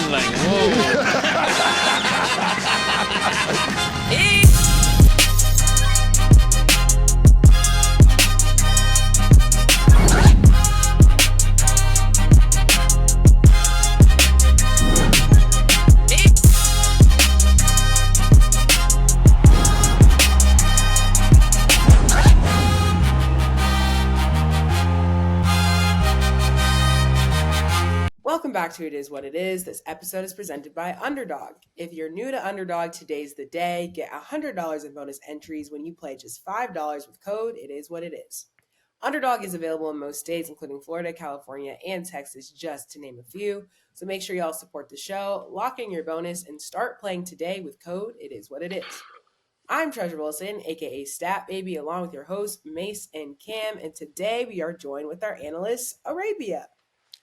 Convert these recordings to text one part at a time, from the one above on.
Like, whoa. Welcome back to It Is What It Is. This episode is presented by Underdog. If you're new to Underdog, today's the day. Get $100 in bonus entries when you play just $5 with code It Is What It Is. Underdog is available in most states, including Florida, California, and Texas, just to name a few. So make sure y'all support the show, lock in your bonus, and start playing today with code It Is What It Is. I'm Treasure Wilson, aka Stat Baby, along with your hosts, Mace and Cam, and today we are joined with our analyst, Arabia.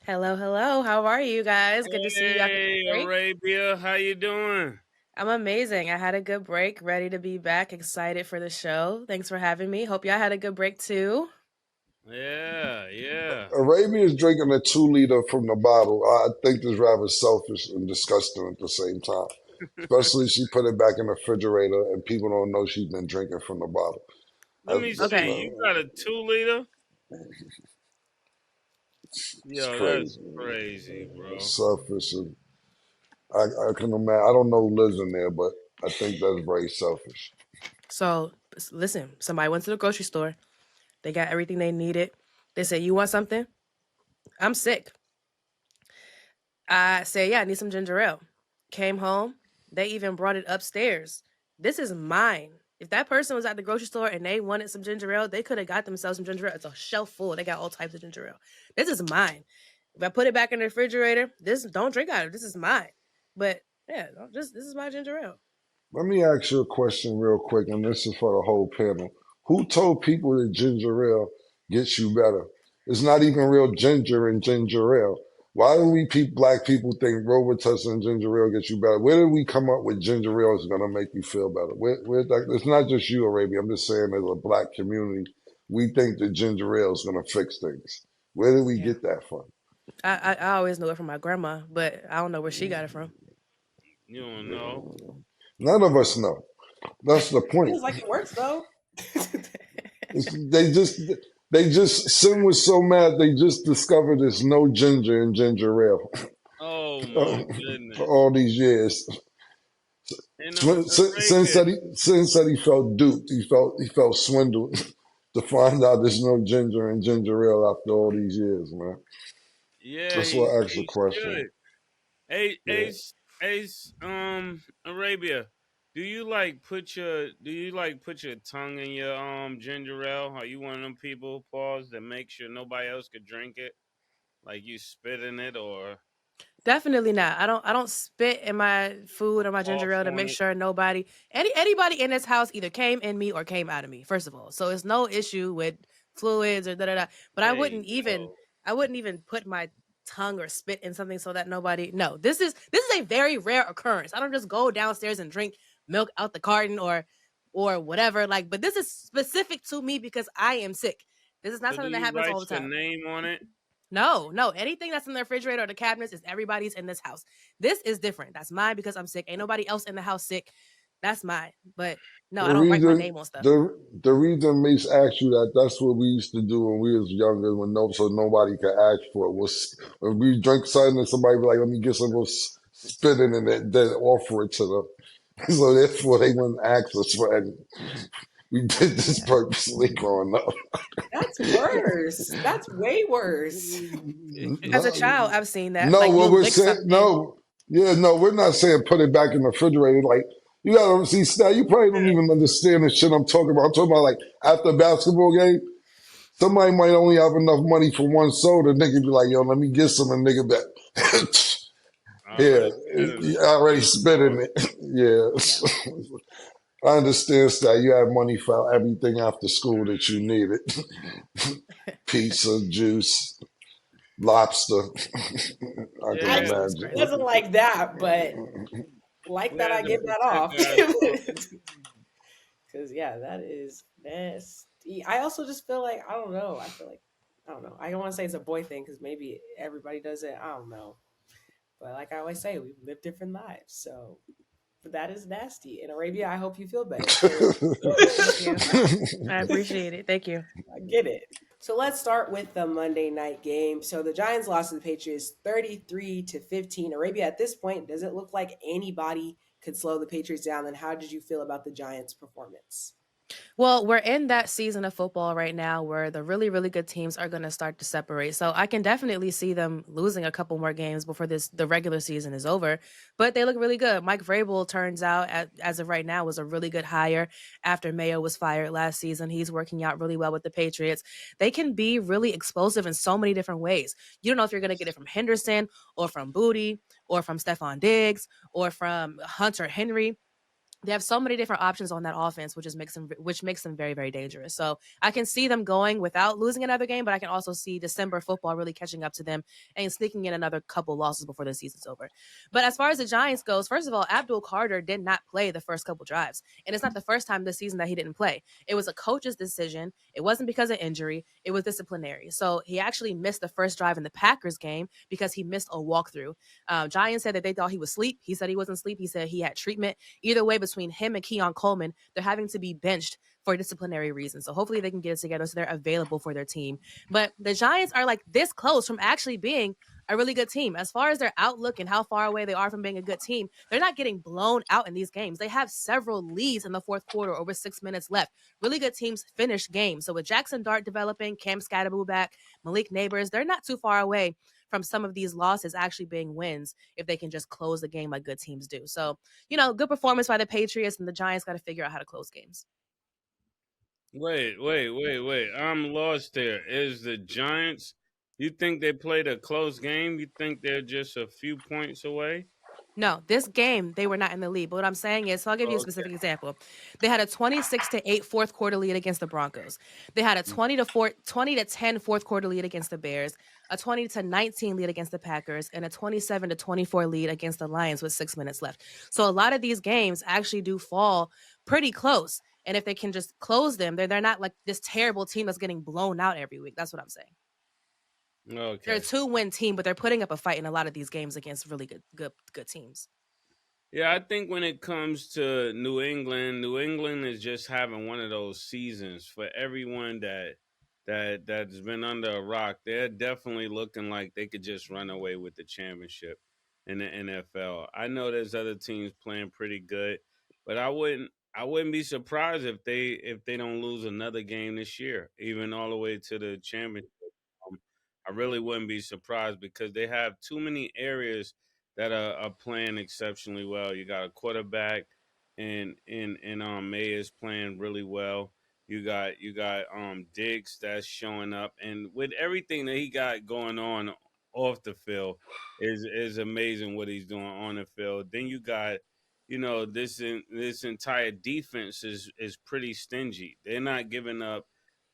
Hello. How are you guys? Good to see you after Hey, the break. Arabia, how you doing? I'm amazing. I had a good break, ready to be back, excited for the show. Thanks for having me. Hope y'all had a good break too. Yeah. Arabia is drinking a 2 liter from the bottle. I think is rather selfish and disgusting at the same time. Especially she put it back in the refrigerator and people don't know she's been drinking from the bottle. Let me Okay. see. You got a 2 liter? It's Yo, that's crazy. crazy, bro. Selfish. And I can imagine. I don't know who lives in there, but I think that's very selfish. So listen, somebody went to the grocery store. They got everything they needed. They said, "You want something?" I'm sick. I said, "Yeah, I need some ginger ale." Came home. They even brought it upstairs. This is mine. If that person was at the grocery store and they wanted some ginger ale, they could have got themselves some ginger ale. It's a shelf full. They got all types of ginger ale. This is mine. If I put it back in the refrigerator, don't drink out of it. This is mine. But yeah, this is my ginger ale. Let me ask you a question real quick, and this is for the whole panel. Who told people that ginger ale gets you better? It's not even real ginger in ginger ale. Why do we black people think Robitussin and ginger ale gets you better? Where did we come up with ginger ale is going to make you feel better? It's not just you, Arabia. I'm just saying as a black community, we think that ginger ale is going to fix things. Where did we Yeah. get that from? I always knew it from my grandma, but I don't know where she got it from. You don't know. None of us know. That's the point. Feels like it works, though. They just Sin was so mad they just discovered there's no ginger in ginger ale Oh my for goodness. all these years. And Sin Arabia, said he felt duped. He felt swindled to find out there's no ginger in ginger ale after all these years, man. yeah, That's why I asked the he question. should. Hey, Yeah. Arabia, do you like put your tongue in your ginger ale? Are you one of them people, pause, that make sure nobody else could drink it? Like you spit in it or Definitely not. I don't spit in my food or my ginger cough ale to on make it? sure anybody in this house either came in me or came out of me. First of all, so it's no issue with fluids or da da da. But Hey, yo. I wouldn't even put my tongue or spit in something so that nobody. No, this is a very rare occurrence. I don't just go downstairs and drink milk out the carton or whatever. Like, but this is specific to me because I am sick. This is not So do something that you happens write all the your time. name on it? No. Anything that's in the refrigerator or the cabinets is everybody's in this house. This is different. That's mine because I'm sick. Ain't nobody else in the house sick. That's mine. But no, The I don't write my reason name on stuff. the reason Mace asked you that's what we used to do when we was younger, when so nobody could ask for it. Was when we drink something and somebody be like, "Let me get some," was spitting and then offer it to them. So therefore, they wouldn't ask us for any. We did this Yeah. purposely growing up. That's worse. That's way worse. As a No, child, I've seen that. no, Like what you'll we're lick saying, something. no, yeah, no, we're not saying put it back in the refrigerator. Like you gotta see, Stat, you probably don't even understand the shit I'm talking about. I'm talking about like after a basketball game. Somebody might only have enough money for one soda. Nigga be like, yo, let me get some. And nigga back. I Yeah, already spit in it. I already Good spit in lord. it. Yeah. Yeah. I understand that you have money for everything after school that you needed. Pizza, juice, lobster. I can Yeah. Lobster is imagine. crazy. Wasn't like that, but like We that, had I to give that protect off. ourselves. Because, yeah, that is nasty. I also just feel like, I don't know. I don't know. I don't want to say it's a boy thing because maybe everybody does it. I don't know. But like I always say, we live different lives. So but that is nasty. And Arabia, I hope you feel better. So Thank you. I appreciate it. Thank you. I get it. So let's start with the Monday night game. So the Giants lost to the Patriots 33-15. Arabia, at this point, does it look like anybody could slow the Patriots down? And how did you feel about the Giants' performance? Well, we're in that season of football right now where the really, really good teams are going to start to separate. So I can definitely see them losing a couple more games before the regular season is over. But they look really good. Mike Vrabel turns out, as of right now, was a really good hire after Mayo was fired last season. He's working out really well with the Patriots. They can be really explosive in so many different ways. You don't know if you're going to get it from Henderson or from Booty or from Stephon Diggs or from Hunter Henry. They have so many different options on that offense, which makes them very, very dangerous. So I can see them going without losing another game, but I can also see December football really catching up to them and sneaking in another couple losses before the season's over. But as far as the Giants goes, first of all, Abdul Carter did not play the first couple drives, and it's not the first time this season that he didn't play. It was a coach's decision. It wasn't because of injury. It was disciplinary. So he actually missed the first drive in the Packers game because he missed a walkthrough. Giants said that they thought he was asleep. He said he wasn't asleep. He said he had treatment. Either way, between him and Keon Coleman, they're having to be benched for disciplinary reasons. So hopefully they can get it together so they're available for their team. But the Giants are like this close from actually being a really good team. As far as their outlook and how far away they are from being a good team, they're not getting blown out in these games. They have several leads in the fourth quarter or with 6 minutes left. Really good teams finish games. So with Jackson Dart developing, Cam Scatterbu back, Malik Neighbors, they're not too far away from some of these losses actually being wins if they can just close the game like good teams do. So, good performance by the Patriots, and the Giants got to figure out how to close games. Wait. I'm lost there. Is the Giants, you think they played a close game? You think they're just a few points away? No, this game, they were not in the lead. But what I'm saying is, so I'll give you a specific example. They had a 26-8 fourth quarter lead against the Broncos. They had a 20-10 fourth quarter lead against the Bears, a 20-19 lead against the Packers, and a 27-24 lead against the Lions with 6 minutes left. So a lot of these games actually do fall pretty close. And if they can just close them, they're not like this terrible team that's getting blown out every week. That's what I'm saying. Okay. They're a 2-win team, but they're putting up a fight in a lot of these games against really good teams. Yeah, I think when it comes to New England is just having one of those seasons for everyone that's been under a rock. They're definitely looking like they could just run away with the championship in the NFL. I know there's other teams playing pretty good, but I wouldn't be surprised if they don't lose another game this year, even all the way to the championship. I really wouldn't be surprised because they have too many areas that are playing exceptionally well. You got a quarterback, and May is playing really well. You got Diggs that's showing up, and with everything that he got going on off the field, is amazing what he's doing on the field. Then you got, this entire defense is pretty stingy. They're not giving up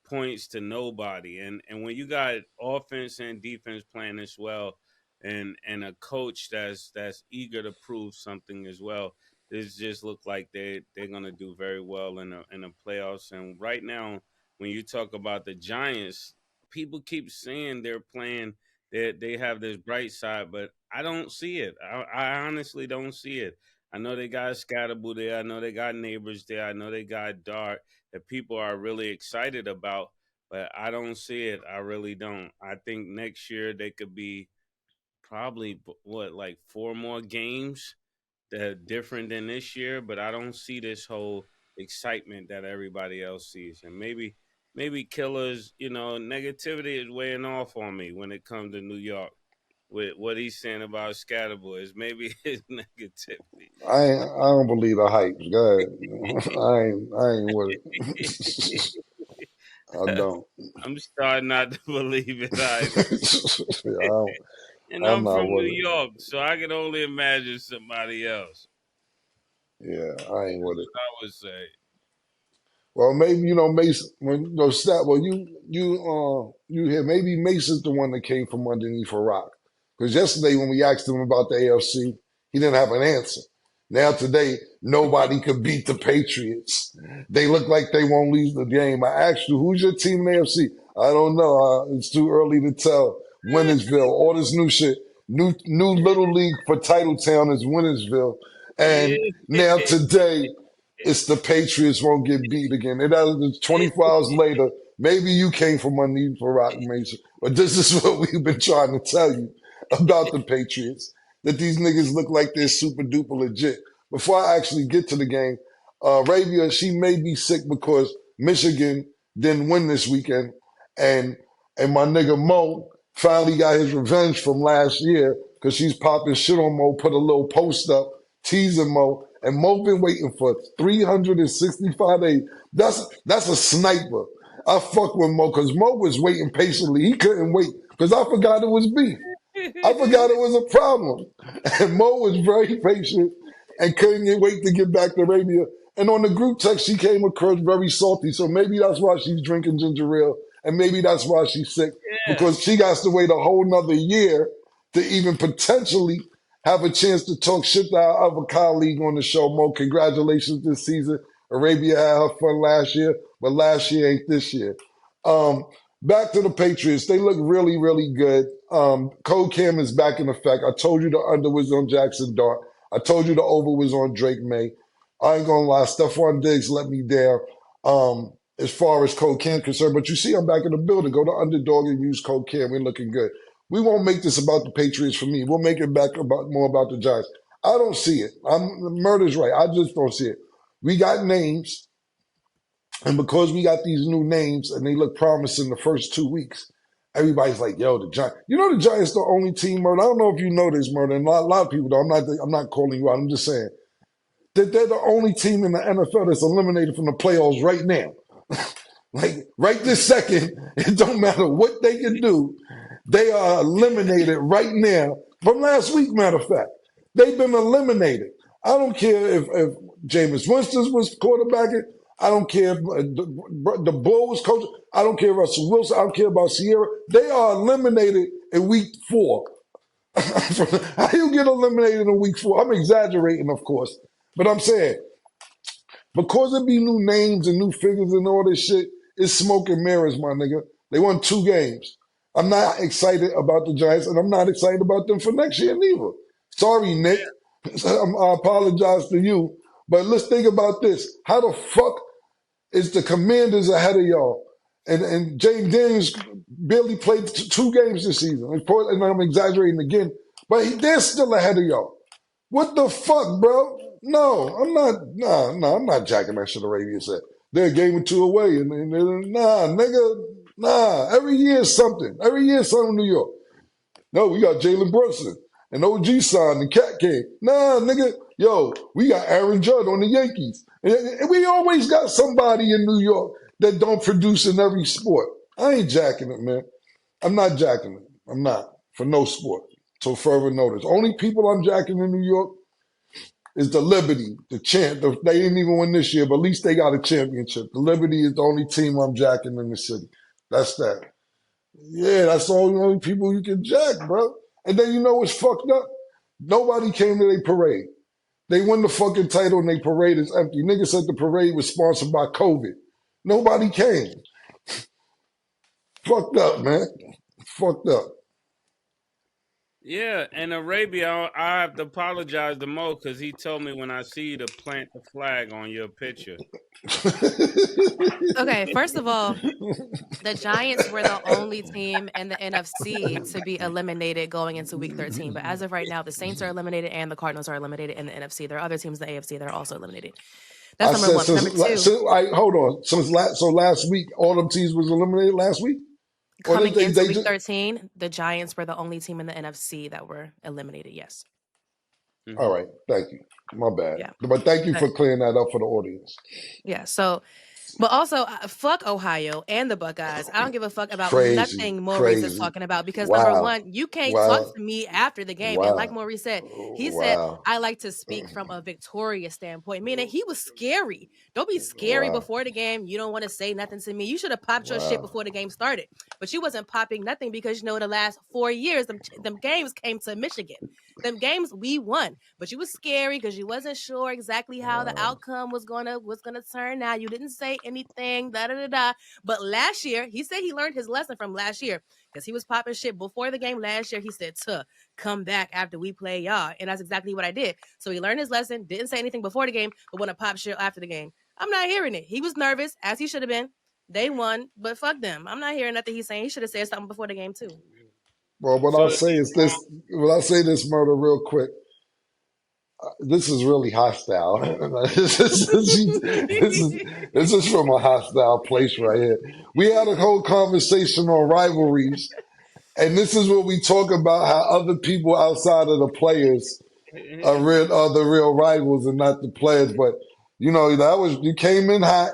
points to nobody. And when you got offense and defense playing as well, and a coach that's eager to prove something as well, this just look like they're gonna do very well in the playoffs. And right now, when you talk about the Giants, people keep saying they're playing, they have this bright side, but I don't see it. I honestly don't see it. I know they got Scatterbu there. I know they got Neighbors there. I know they got Dart that people are really excited about, but I don't see it. I really don't. I think next year they could be probably like 4 more games that are different than this year, but I don't see this whole excitement that everybody else sees. And maybe Killers, negativity is weighing off on me when it comes to New York with what he's saying about Scatterboys. Maybe his negativity. I don't believe the hype. Go ahead. I ain't with it. I don't. I'm starting not to believe it either. And I'm I'm not from New with it. York, so I can only imagine somebody else. Yeah, I ain't with it. I would say. Well, maybe Mason. When you hear maybe Mason's the one that came from underneath a rock. Because yesterday when we asked him about the AFC, he didn't have an answer. Now today, nobody could beat the Patriots. They look like they won't lose the game. I asked you, who's your team in the AFC? I don't know. It's too early to tell. Winnersville, all this new shit. New Little League for Titletown is Wintersville. Yeah. And now today, it's the Patriots won't get beat again. It was 24 hours later. Maybe you came from underneath for Rock Mason, but this is what we've been trying to tell you about the Patriots. That these niggas look like they're super duper legit. Before I actually get to the game, Arabia, she may be sick because Michigan didn't win this weekend, and my nigga Mo finally got his revenge from last year because she's popping shit on Mo, put a little post up teasing Mo, and Mo been waiting for 365 days. That's a sniper. I fuck with Mo because Mo was waiting patiently. He couldn't wait because I forgot it was beef. I forgot it was a problem. And Mo was very patient and couldn't wait to get back to Arabia. And on the group text, she came across very salty. So maybe that's why she's drinking ginger ale. And maybe that's why she's sick. Yeah. Because she got to wait a whole nother year to even potentially have a chance to talk shit to our other colleague on the show. Mo, congratulations this season. Arabia had her fun last year, but last year ain't this year. Back to the Patriots. They look really, really good. Code Cam is back in effect. I told you the under was on Jackson Dart. I told you the over was on Drake May. I ain't gonna lie, Stephon Diggs let me down as far as Code Cam concerned. But you see, I'm back in the building. Go to Underdog and use Code Cam. We're looking good. We won't make this about the Patriots for me. We'll make it back more about the Giants. I don't see it. Murder's right. I just don't see it. We got names. And because we got these new names and they look promising the first 2 weeks, everybody's like, yo, the Giants. You know the Giants the only team, Murder. I don't know if you know this, Murder, and a lot of people do. I'm not calling you out. I'm just saying that they're the only team in the NFL that's eliminated from the playoffs right now. Like right this second, it don't matter what they can do. They are eliminated right now from last week, matter of fact. They've been eliminated. I don't care if Jameis Winston was quarterbacking. I don't care if the Bull was coach. I don't care if Russell Wilson. I don't care about Sierra. They are eliminated in week 4. How do you get eliminated in week 4? I'm exaggerating, of course. But I'm saying, because it be new names and new figures and all this shit, it's smoke and mirrors, my nigga. They won 2 games. I'm not excited about the Giants, and I'm not excited about them for next year neither. Sorry, Nick. I apologize to you. But let's think about this. How the fuck is the Commanders ahead of y'all? And James Daniels barely played 2 games this season. And I'm exaggerating again. But they're still ahead of y'all. What the fuck, bro? No, I'm not. Nah, I'm not jacking that shit Arabia said. They're a game or 2 away. And nah, nigga, nah. Every year is something. Every year is something in New York. No, we got Jalen Brunson and OG signed and Cat King. Nah, nigga, yo, we got Aaron Judd on the Yankees. And we always got somebody in New York that don't produce in every sport. I ain't jacking it, man. I'm not jacking it. I'm not. For no sport. Till further notice. Only people I'm jacking in New York is the Liberty, the champ. They didn't even win this year, but at least they got a championship. The Liberty is the only team I'm jacking in the city. That's that. Yeah, that's the only people you can jack, bro. And then you know what's fucked up? Nobody came to their parade. They won the fucking title and their parade is empty. Niggas said the parade was sponsored by COVID. Nobody came. Fucked up, man. Fucked up. Yeah, and Arabia, I have to apologize to Mo because he told me when I see you to plant the flag on your picture. Okay, first of all, the Giants were the only team in the NFC to be eliminated going into Week 13. But as of right now, the Saints are eliminated and the Cardinals are eliminated in the NFC. There are other teams in the AFC that are also eliminated. That's number one. Number two. Hold on. So last week, all them teams was eliminated last week? Coming into Week 13, the Giants were the only team in the NFC that were eliminated, yes. Mm-hmm. All right. Thank you. My bad. Yeah. But thank you for clearing that up for the audience. Yeah. So, but also, fuck Ohio and the Buckeyes. I don't give a fuck about nothing Maurice is talking about because number one, you can't talk to me after the game. And like Maurice said, he said, I like to speak from a victorious standpoint, meaning he was scary. Don't be scary before the game. You don't want to say nothing to me. You should have popped your shit before the game started. But you wasn't popping nothing because the last 4 years them games came to Michigan. Them games we won, but you was scary because you wasn't sure exactly how the outcome was gonna turn. Now you didn't say anything, da da da da. But last year, he said he learned his lesson from last year because he was popping shit before the game last year. He said, "Tuh, come back after we play y'all," and that's exactly what I did. So he learned his lesson, didn't say anything before the game, but want to pop shit after the game. I'm not hearing it. He was nervous, as he should have been. They won, but fuck them. I'm not hearing nothing he's saying. He should have said something before the game too. Well, what So I'll is say he is wrong? this. What I'll say this, murder, real quick. This is really hostile. This is from a hostile place right here. We had a whole conversation on rivalries, and this is what we talk about how other people outside of the players are the real rivals and not the players. But you came in hot,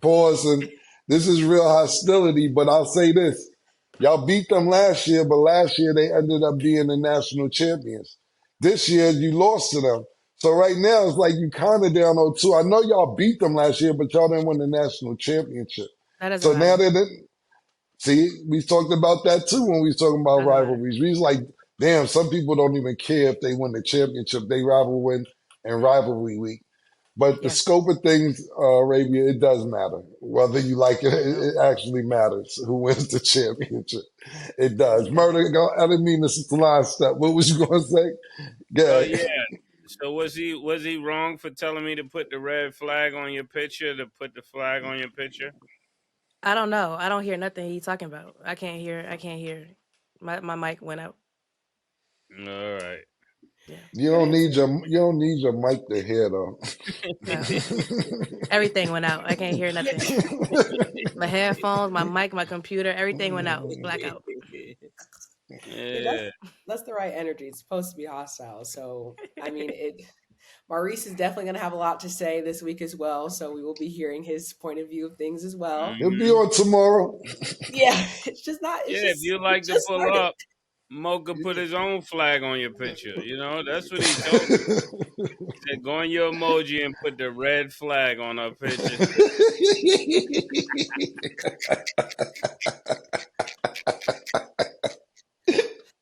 pause, and this is real hostility. But I'll say this: y'all beat them last year, but last year they ended up being the national champions. This year you lost to them. So right now it's like you kind of down 0-2. I know y'all beat them last year, but y'all didn't win the national championship. That doesn't So now matter. they didn't. See, we talked about that too when we was talking about Doesn't matter. rivalries. We was like, damn, some people don't even care if they win the championship. They rather win in rivalry week. But the Yeah. scope of things, Arabia, it does matter. Whether you like it, Yep. it actually matters who wins the championship. It does. Yeah. Murder, I didn't mean this is the last step. What was you going to say? Oh Good. yeah. So was he wrong for telling me to put the red flag on your picture? To put the flag on your picture? I don't know. I don't hear nothing he's talking about. I can't hear. I can't hear. My mic went out. All right. Yeah. Good answer. You don't need your mic to hear though. No. Everything went out. I can't hear nothing. My headphones, my mic, my computer, everything went out. Blackout. Yeah, Yeah. that's the right energy. It's supposed to be hostile. So I mean it Maurice is definitely gonna have a lot to say this week as well. So we will be hearing his point of view of things as well. He'll be Hmm. on tomorrow. Yeah, it's Yeah. If just you he like to just pull started. up, Mocha put his own flag on your picture. That's what he told me. He said, "Go on your emoji and put the red flag on our picture."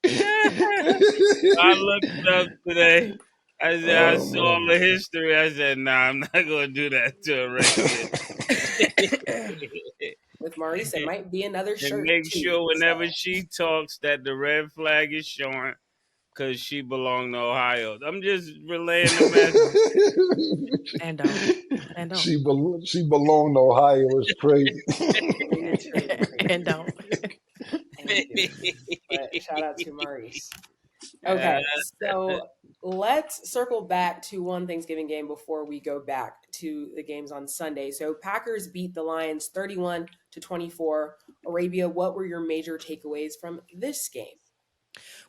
I looked it up today. I said I Oh saw man. the history. I said, "Nah, I'm not gonna do that to a Redskin." With Maurice, it might be another And shirt make too. sure So whenever she talks that the red flag is showing because she belonged to Ohio. I'm just relaying the message. And don't. And don't. She belonged to Ohio. It's crazy. it's crazy, And crazy. don't. And do. But shout out to Maurice. Uh, Okay, so let's circle back to one Thanksgiving game before we go back to the games on Sunday. So Packers beat the Lions 31-24. Arabia, what were your major takeaways from this game?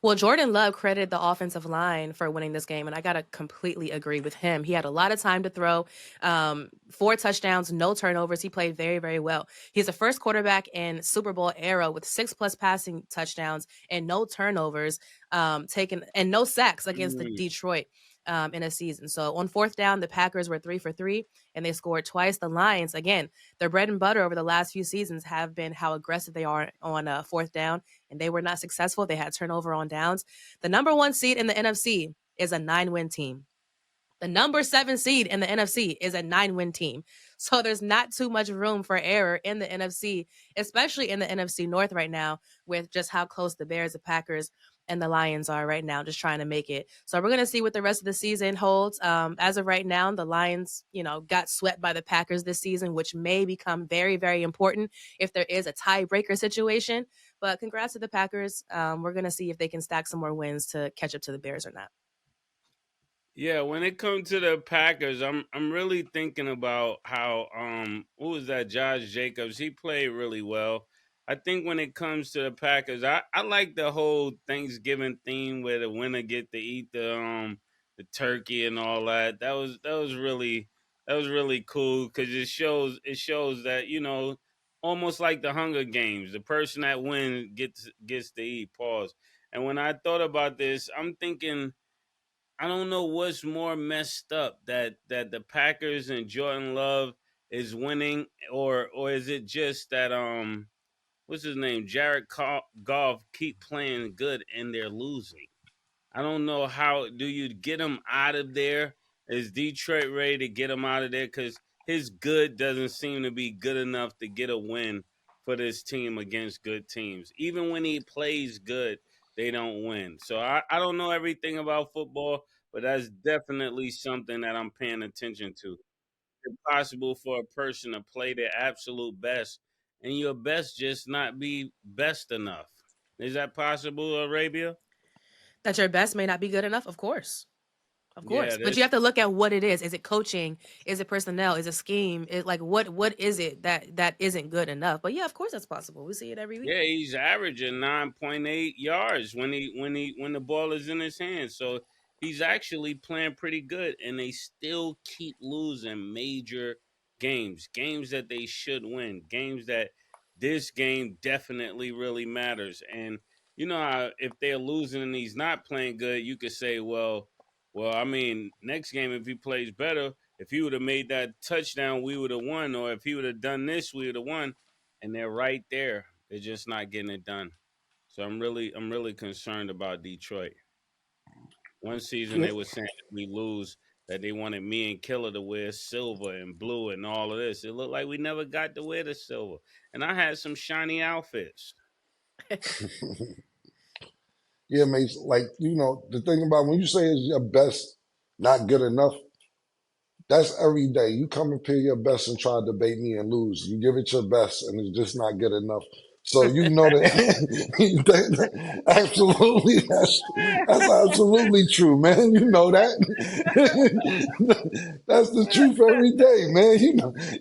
Well, Jordan Love credited the offensive line for winning this game, and I got to completely agree with him. He had a lot of time to throw, 4 touchdowns, no turnovers. He played very, very well. He's the first quarterback in Super Bowl era with 6+ passing touchdowns and no turnovers, taken and no sacks against the mm, Detroit. In a season. So on fourth down, the Packers were 3 for 3 and they scored twice. The Lions, again, their bread and butter over the last few seasons have been how aggressive they are on fourth down, and they were not successful. They had turnover on downs. The number 1 seed in the NFC is a 9-win team. The number 7 seed in the NFC is a 9-win team. So there's not too much room for error in the NFC, especially in the NFC North right now, with just how close the Bears, the Packers, and the Lions are right now, just trying to make it. So we're going to see what the rest of the season holds. As of right now, the Lions, got swept by the Packers this season, which may become very, very important if there is a tiebreaker situation. But congrats to the Packers. We're going to see if they can stack some more wins to catch up to the Bears or not. yeah, when it comes to the Packers, I'm really thinking about how who was that? Josh Jacobs. He played really well. I think when it comes to the Packers, I like the whole Thanksgiving theme where the winner get to eat the turkey and all that. That was really cool because it shows that almost like the Hunger Games, the person that wins gets to eat. Pause. And when I thought about this, I'm thinking I don't know what's more messed up that the Packers and Jordan Love is winning, or is it just that what's his name, Goff keep playing good and they're losing. I don't know how do you get him out of there. Is Detroit ready to get him out of there? Because his good doesn't seem to be good enough to get a win for this team against good teams. Even when he plays good, they don't win. So I don't know everything about football, but that's definitely something that I'm paying attention to. It's possible for a person to play their absolute best and your best just not be best enough. Is that possible, Arabia? That your best may not be good enough, of course. Of Yeah, course. But you have to look at what it is. Is it coaching? Is it personnel? Is it scheme? Like what is it that isn't good enough? But yeah, of course that's possible. We see it every week. yeah, he's averaging 9.8 yards when the ball is in his hands. So he's actually playing pretty good, and they still keep losing major games that they should win, games that this game definitely really matters. And you know how if they're losing and he's not playing good, you could say, well, I mean, next game if he plays better, if he would have made that touchdown, we would have won, or if he would have done this, we would have won. And they're right there. They're just not getting it done. So I'm really concerned about Detroit. One season Yeah, they were saying if we lose that they wanted me and Killer to wear silver and blue and all of this. It looked like we never got to wear the silver. And I had some shiny outfits. yeah, mate. Like, the thing about when you say is your best not good enough, that's every day. You come and pay your best and try to debate me and lose. You give it your best and it's just not good enough. So you know that, absolutely that's absolutely true, man. You know that. That's the truth every day, man.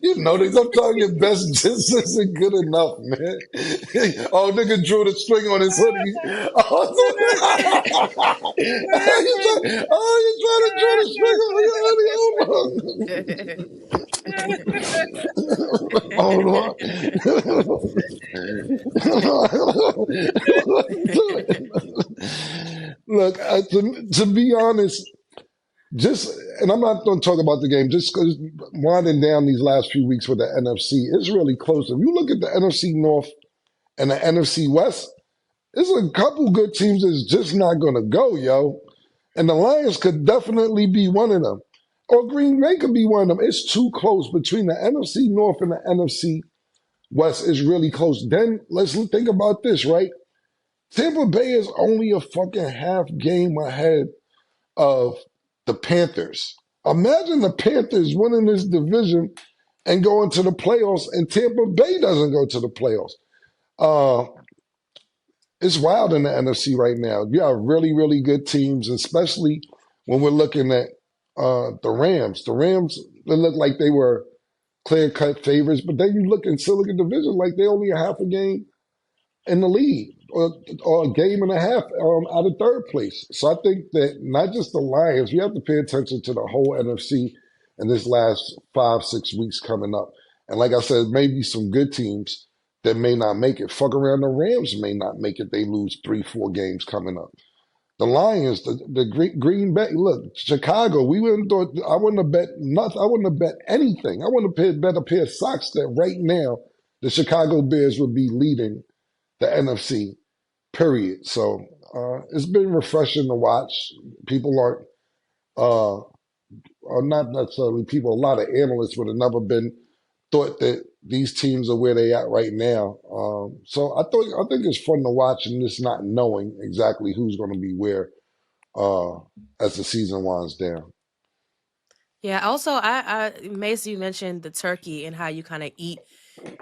You know that sometimes your best just isn't good enough, man. Oh, nigga drew the string on his hoodie. Oh, you're trying to draw the string on your hoodie. Hold on. Look, to be honest, just and I'm not going to talk about the game. Just because winding down these last few weeks with the NFC, it's really close. If you look at the NFC North and the NFC West, there's a couple good teams that's just not going to go, yo. And the Lions could definitely be one of them, or Green Bay could be one of them. It's too close between the NFC North and the NFC West. Is really close. Then let's think about this, right? Tampa Bay is only a fucking half game ahead of the Panthers. Imagine the Panthers winning this division and going to the playoffs, and Tampa Bay doesn't go to the playoffs. Uh, it's wild in the NFC right now. You have really, really good teams, especially when we're looking at the Rams. The Rams, they look like they were clear cut favorites, but then you look and still look at the division like they only a half a game in the lead or a game and a half out of third place. So I think that not just the Lions, we have to pay attention to the whole NFC in this last 5-6 weeks coming up. And like I said, maybe some good teams that may not make it. Fuck around, the Rams may not make it. They lose 3-4 games coming up. The Lions, the Green Bay. Look, Chicago. I wouldn't have bet nothing. I wouldn't have bet anything. I wouldn't have bet a pair of socks that right now the Chicago Bears would be leading the NFC. Period. So it's been refreshing to watch. People uh, are not necessarily people. A lot of analysts would have never been thought that these teams are where they at right now. So I think it's fun to watch and just not knowing exactly who's going to be where as the season winds down. Yeah. Also, I Mace, you mentioned the turkey and how you kind of eat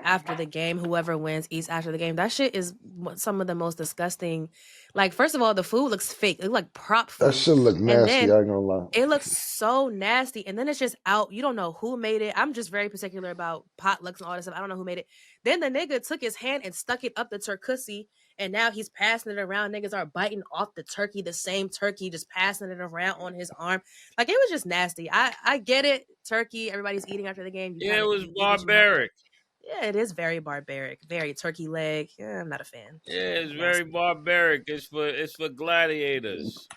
after the game. Whoever wins eats after the game. That shit is some of the most disgusting. Like, first of all, the food looks fake. It looks like prop That food, shit look and nasty. then I ain't gonna lie. it looks so nasty. And then it's just out. You don't know who made it. I'm just very particular about potlucks and all this stuff. I don't know who made it. Then the nigga took his hand and stuck it up the turkey, and now he's passing it around. Niggas are biting off the turkey, the same turkey, just passing it around on his arm. Like, it was just nasty. I get it. Turkey, everybody's eating after the game. You Yeah, kind it of was eat what you want. barbaric. Yeah, it is very barbaric. Very turkey leg. Yeah, I'm not a fan. Yeah, it's very Nasty. barbaric. It's for gladiators.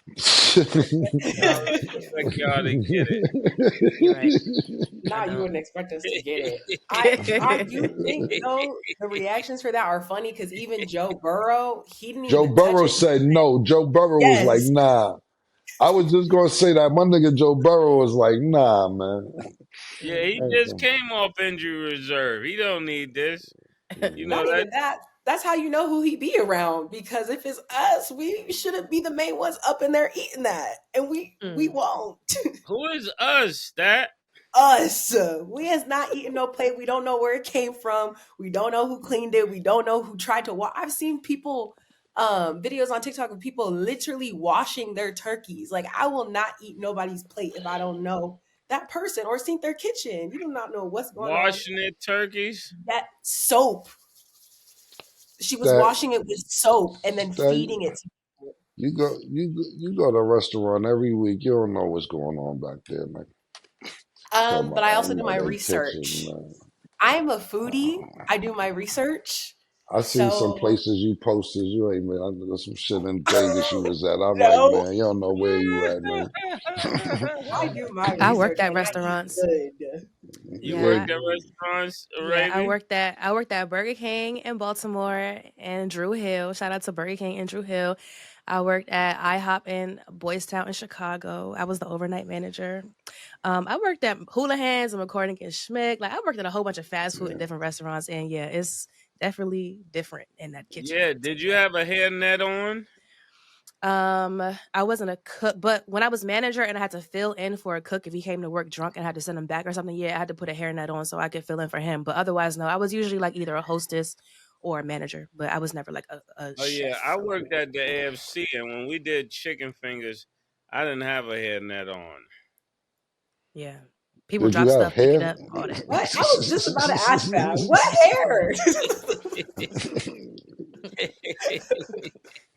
I would expect y'all to get it. You're right. Nah, I you don't. wouldn't expect us to get it. I do think though the reactions for that are funny because even Joe Burrow, he didn't Joe even touch Burrow it. said no. Joe Burrow was like, Yes. nah. I was just gonna say that my nigga Joe Burrow was like, nah, man. Yeah, he just came off injury reserve. He don't need this. You know Not that. even that. That's how you know who he be around. Because if it's us, we shouldn't be the main ones up in there eating that, and we won't. Who is us? That Us, we is not eating no plate. We don't know where it came from. We don't know who cleaned it. We don't know who tried to wash. I've seen people, videos on TikTok of people literally washing their turkeys. Like I will not eat nobody's plate if I don't know that person or seen their kitchen. You do not know what's going on. washing it turkeys. That soap. She was That washing it with soap and then that feeding it to people. you go to a restaurant every week. You don't know what's going on back there, man. Talking But about I I also don't do know my their kitchen, research. man. I'm a foodie. I do my research. I seen some So places you posted. You ain't man. I got some shit in Vegas you was at. I'm like, no, man, you don't know where you at, man. I do my I worked research at and I eat restaurants. good. You Yeah, worked at restaurants, I Arabian? worked at Burger King in Baltimore and Drew Hill. Shout out to Burger King in Drew Hill. I worked at IHOP in Boys Town in Chicago. I was the overnight manager. I worked at Hula Hands and McCormick and Schmick. Like I worked at a whole bunch of fast food and different restaurants, and yeah, it's definitely different in that kitchen. Yeah. Did you have a hairnet on? I wasn't a cook, but when I was manager and I had to fill in for a cook if he came to work drunk and had to send him back or something, yeah, I had to put a hairnet on so I could fill in for him. But otherwise, no, I was usually like either a hostess or a manager, but I was never like a Oh yeah, I chef. worked at the AFC, and when we did chicken fingers, I didn't have a hairnet on. Yeah. People Did you drop have stuff, pick it hair? up, all that. What? I was just about to ask that. What hair?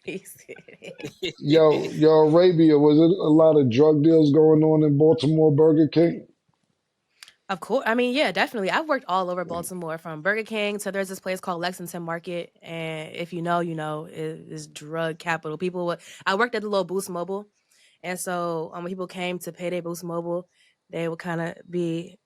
He said- Yo, Arabia, was it a lot of drug deals going on in Baltimore Burger King? Of course. I mean, yeah, definitely. I've worked all over Baltimore from Burger King to there's this place called Lexington Market. And if you know, you know, it is drug capital. I worked at the little Boost Mobile. And so when people came to pay their Boost Mobile, they would kind of be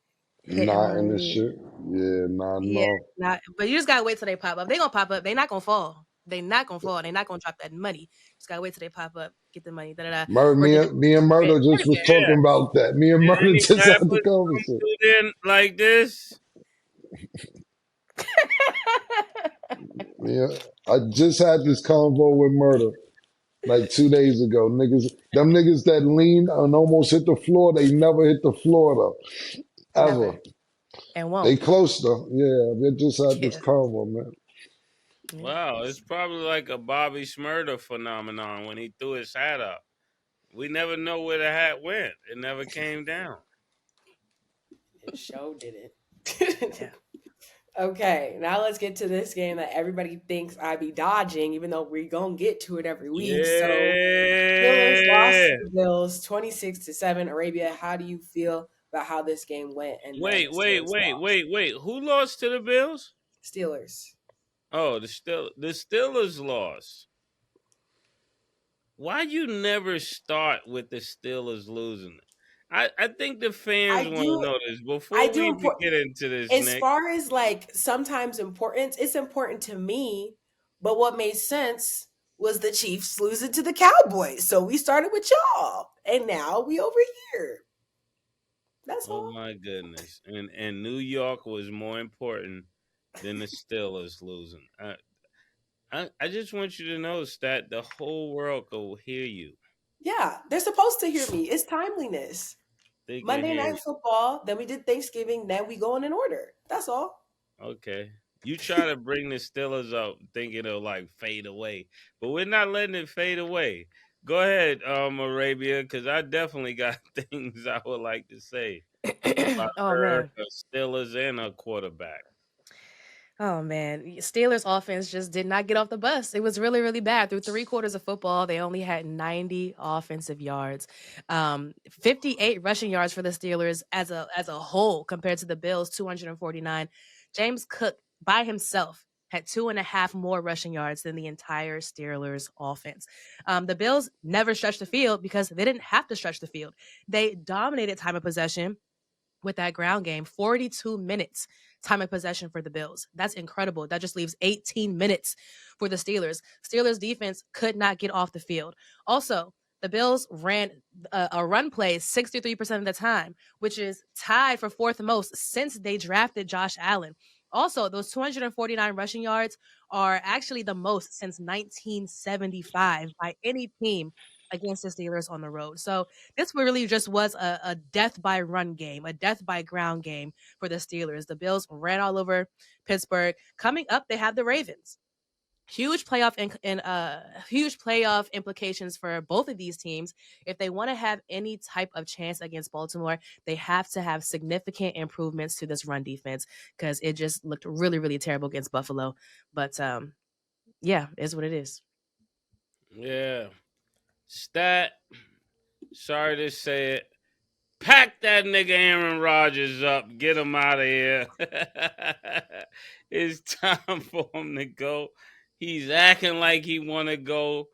hitting Not in this money. shit. Yeah, nah, Yeah, no. not, but you just gotta wait till they pop up. They gonna pop up. They not gonna fall. They not gonna fall. They not gonna drop that money. Just gotta wait till they pop up, get the money. Da da da. Murder, Work in me and Murder just was Yeah. talking about that. Me and Did Murder any just had the rappers come conversation. through then like this? Yeah, I just had this convo with Murder like 2 days ago. Them niggas that lean and almost hit the floor, they never hit the floor though, ever. Never and They won't. close though. Yeah, they just had this Yeah. convo, man. Yeah. Wow, it's probably like a Bobby Shmurda phenomenon when he threw his hat up. We never know where the hat went. It never came down. It show did it. Yeah. Okay, now let's get to this game that everybody thinks I be dodging, even though we gonna get to it every week. So Steelers lost Yeah. to the Bills 26-7. Arabia, how do you feel about how this game went and then Wait, the wait, Steelers wait, lost? wait, wait. Who lost to the Bills? Steelers. Oh, the Steelers lost. Why you never start with the Steelers losing? I think the fans I want to do know this I before we do even import get into this, as Nick. far as like sometimes importance, it's important to me, but what made sense was the Chiefs losing to the Cowboys. So we started with y'all and now we over here. That's Oh all. my goodness! And New York was more important than the Steelers losing. I just want you to know that the whole world will hear you. Yeah, they're supposed to hear me. It's timeliness. They can Monday hear night you. football, then we did Thanksgiving, then we going in order. That's all. Okay. You try to bring the Steelers up thinking it'll like fade away. But we're not letting it fade away. Go ahead, Arabia, because I definitely got things I would like to say about Oh her, man. the Steelers, and her quarterback. Oh man, Steelers offense just did not get off the bus. It was really, really bad. Through 3 quarters of football, they only had 90 offensive yards, 58 rushing yards for the Steelers as a whole compared to the Bills 249. James Cook by himself had 2.5 more rushing yards than the entire Steelers offense. The Bills never stretched the field because they didn't have to stretch the field. They dominated time of possession with that ground game. 42 minutes time of possession for the Bills. That's incredible. That just leaves 18 minutes for the Steelers. Steelers defense could not get off the field. Also, the Bills ran a run play 63% of the time, which is tied for fourth most since they drafted Josh Allen. Also, those 249 rushing yards are actually the most since 1975 by any team against the Steelers on the road. So this really just was a death by run game, a death by ground game for the Steelers. The Bills ran all over Pittsburgh. Coming up, they have the Ravens. Huge playoff huge playoff implications for both of these teams. If they want to have any type of chance against Baltimore, they have to have significant improvements to this run defense because it just looked really, really terrible against Buffalo. But yeah, it's what it is. Yeah. Stat. Sorry to say it. Pack that nigga Aaron Rodgers up. Get him out of here. It's time for him to go. He's acting like he want to go.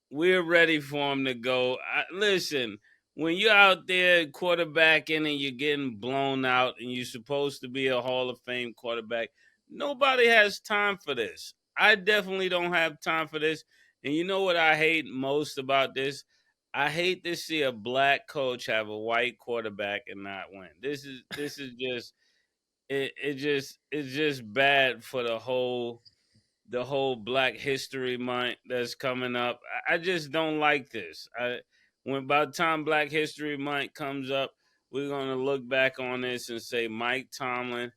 We're ready for him to go. Listen, when you're out there quarterbacking and you're getting blown out and you're supposed to be a Hall of Fame quarterback, nobody has time for this. I definitely don't have time for this. And you know what I hate most about this? I hate to see a black coach have a white quarterback and not win. This is just it's just bad for the whole Black History Month that's coming up. I just don't like this. When by the time Black History Month comes up, we're gonna look back on this and say Mike Tomlin,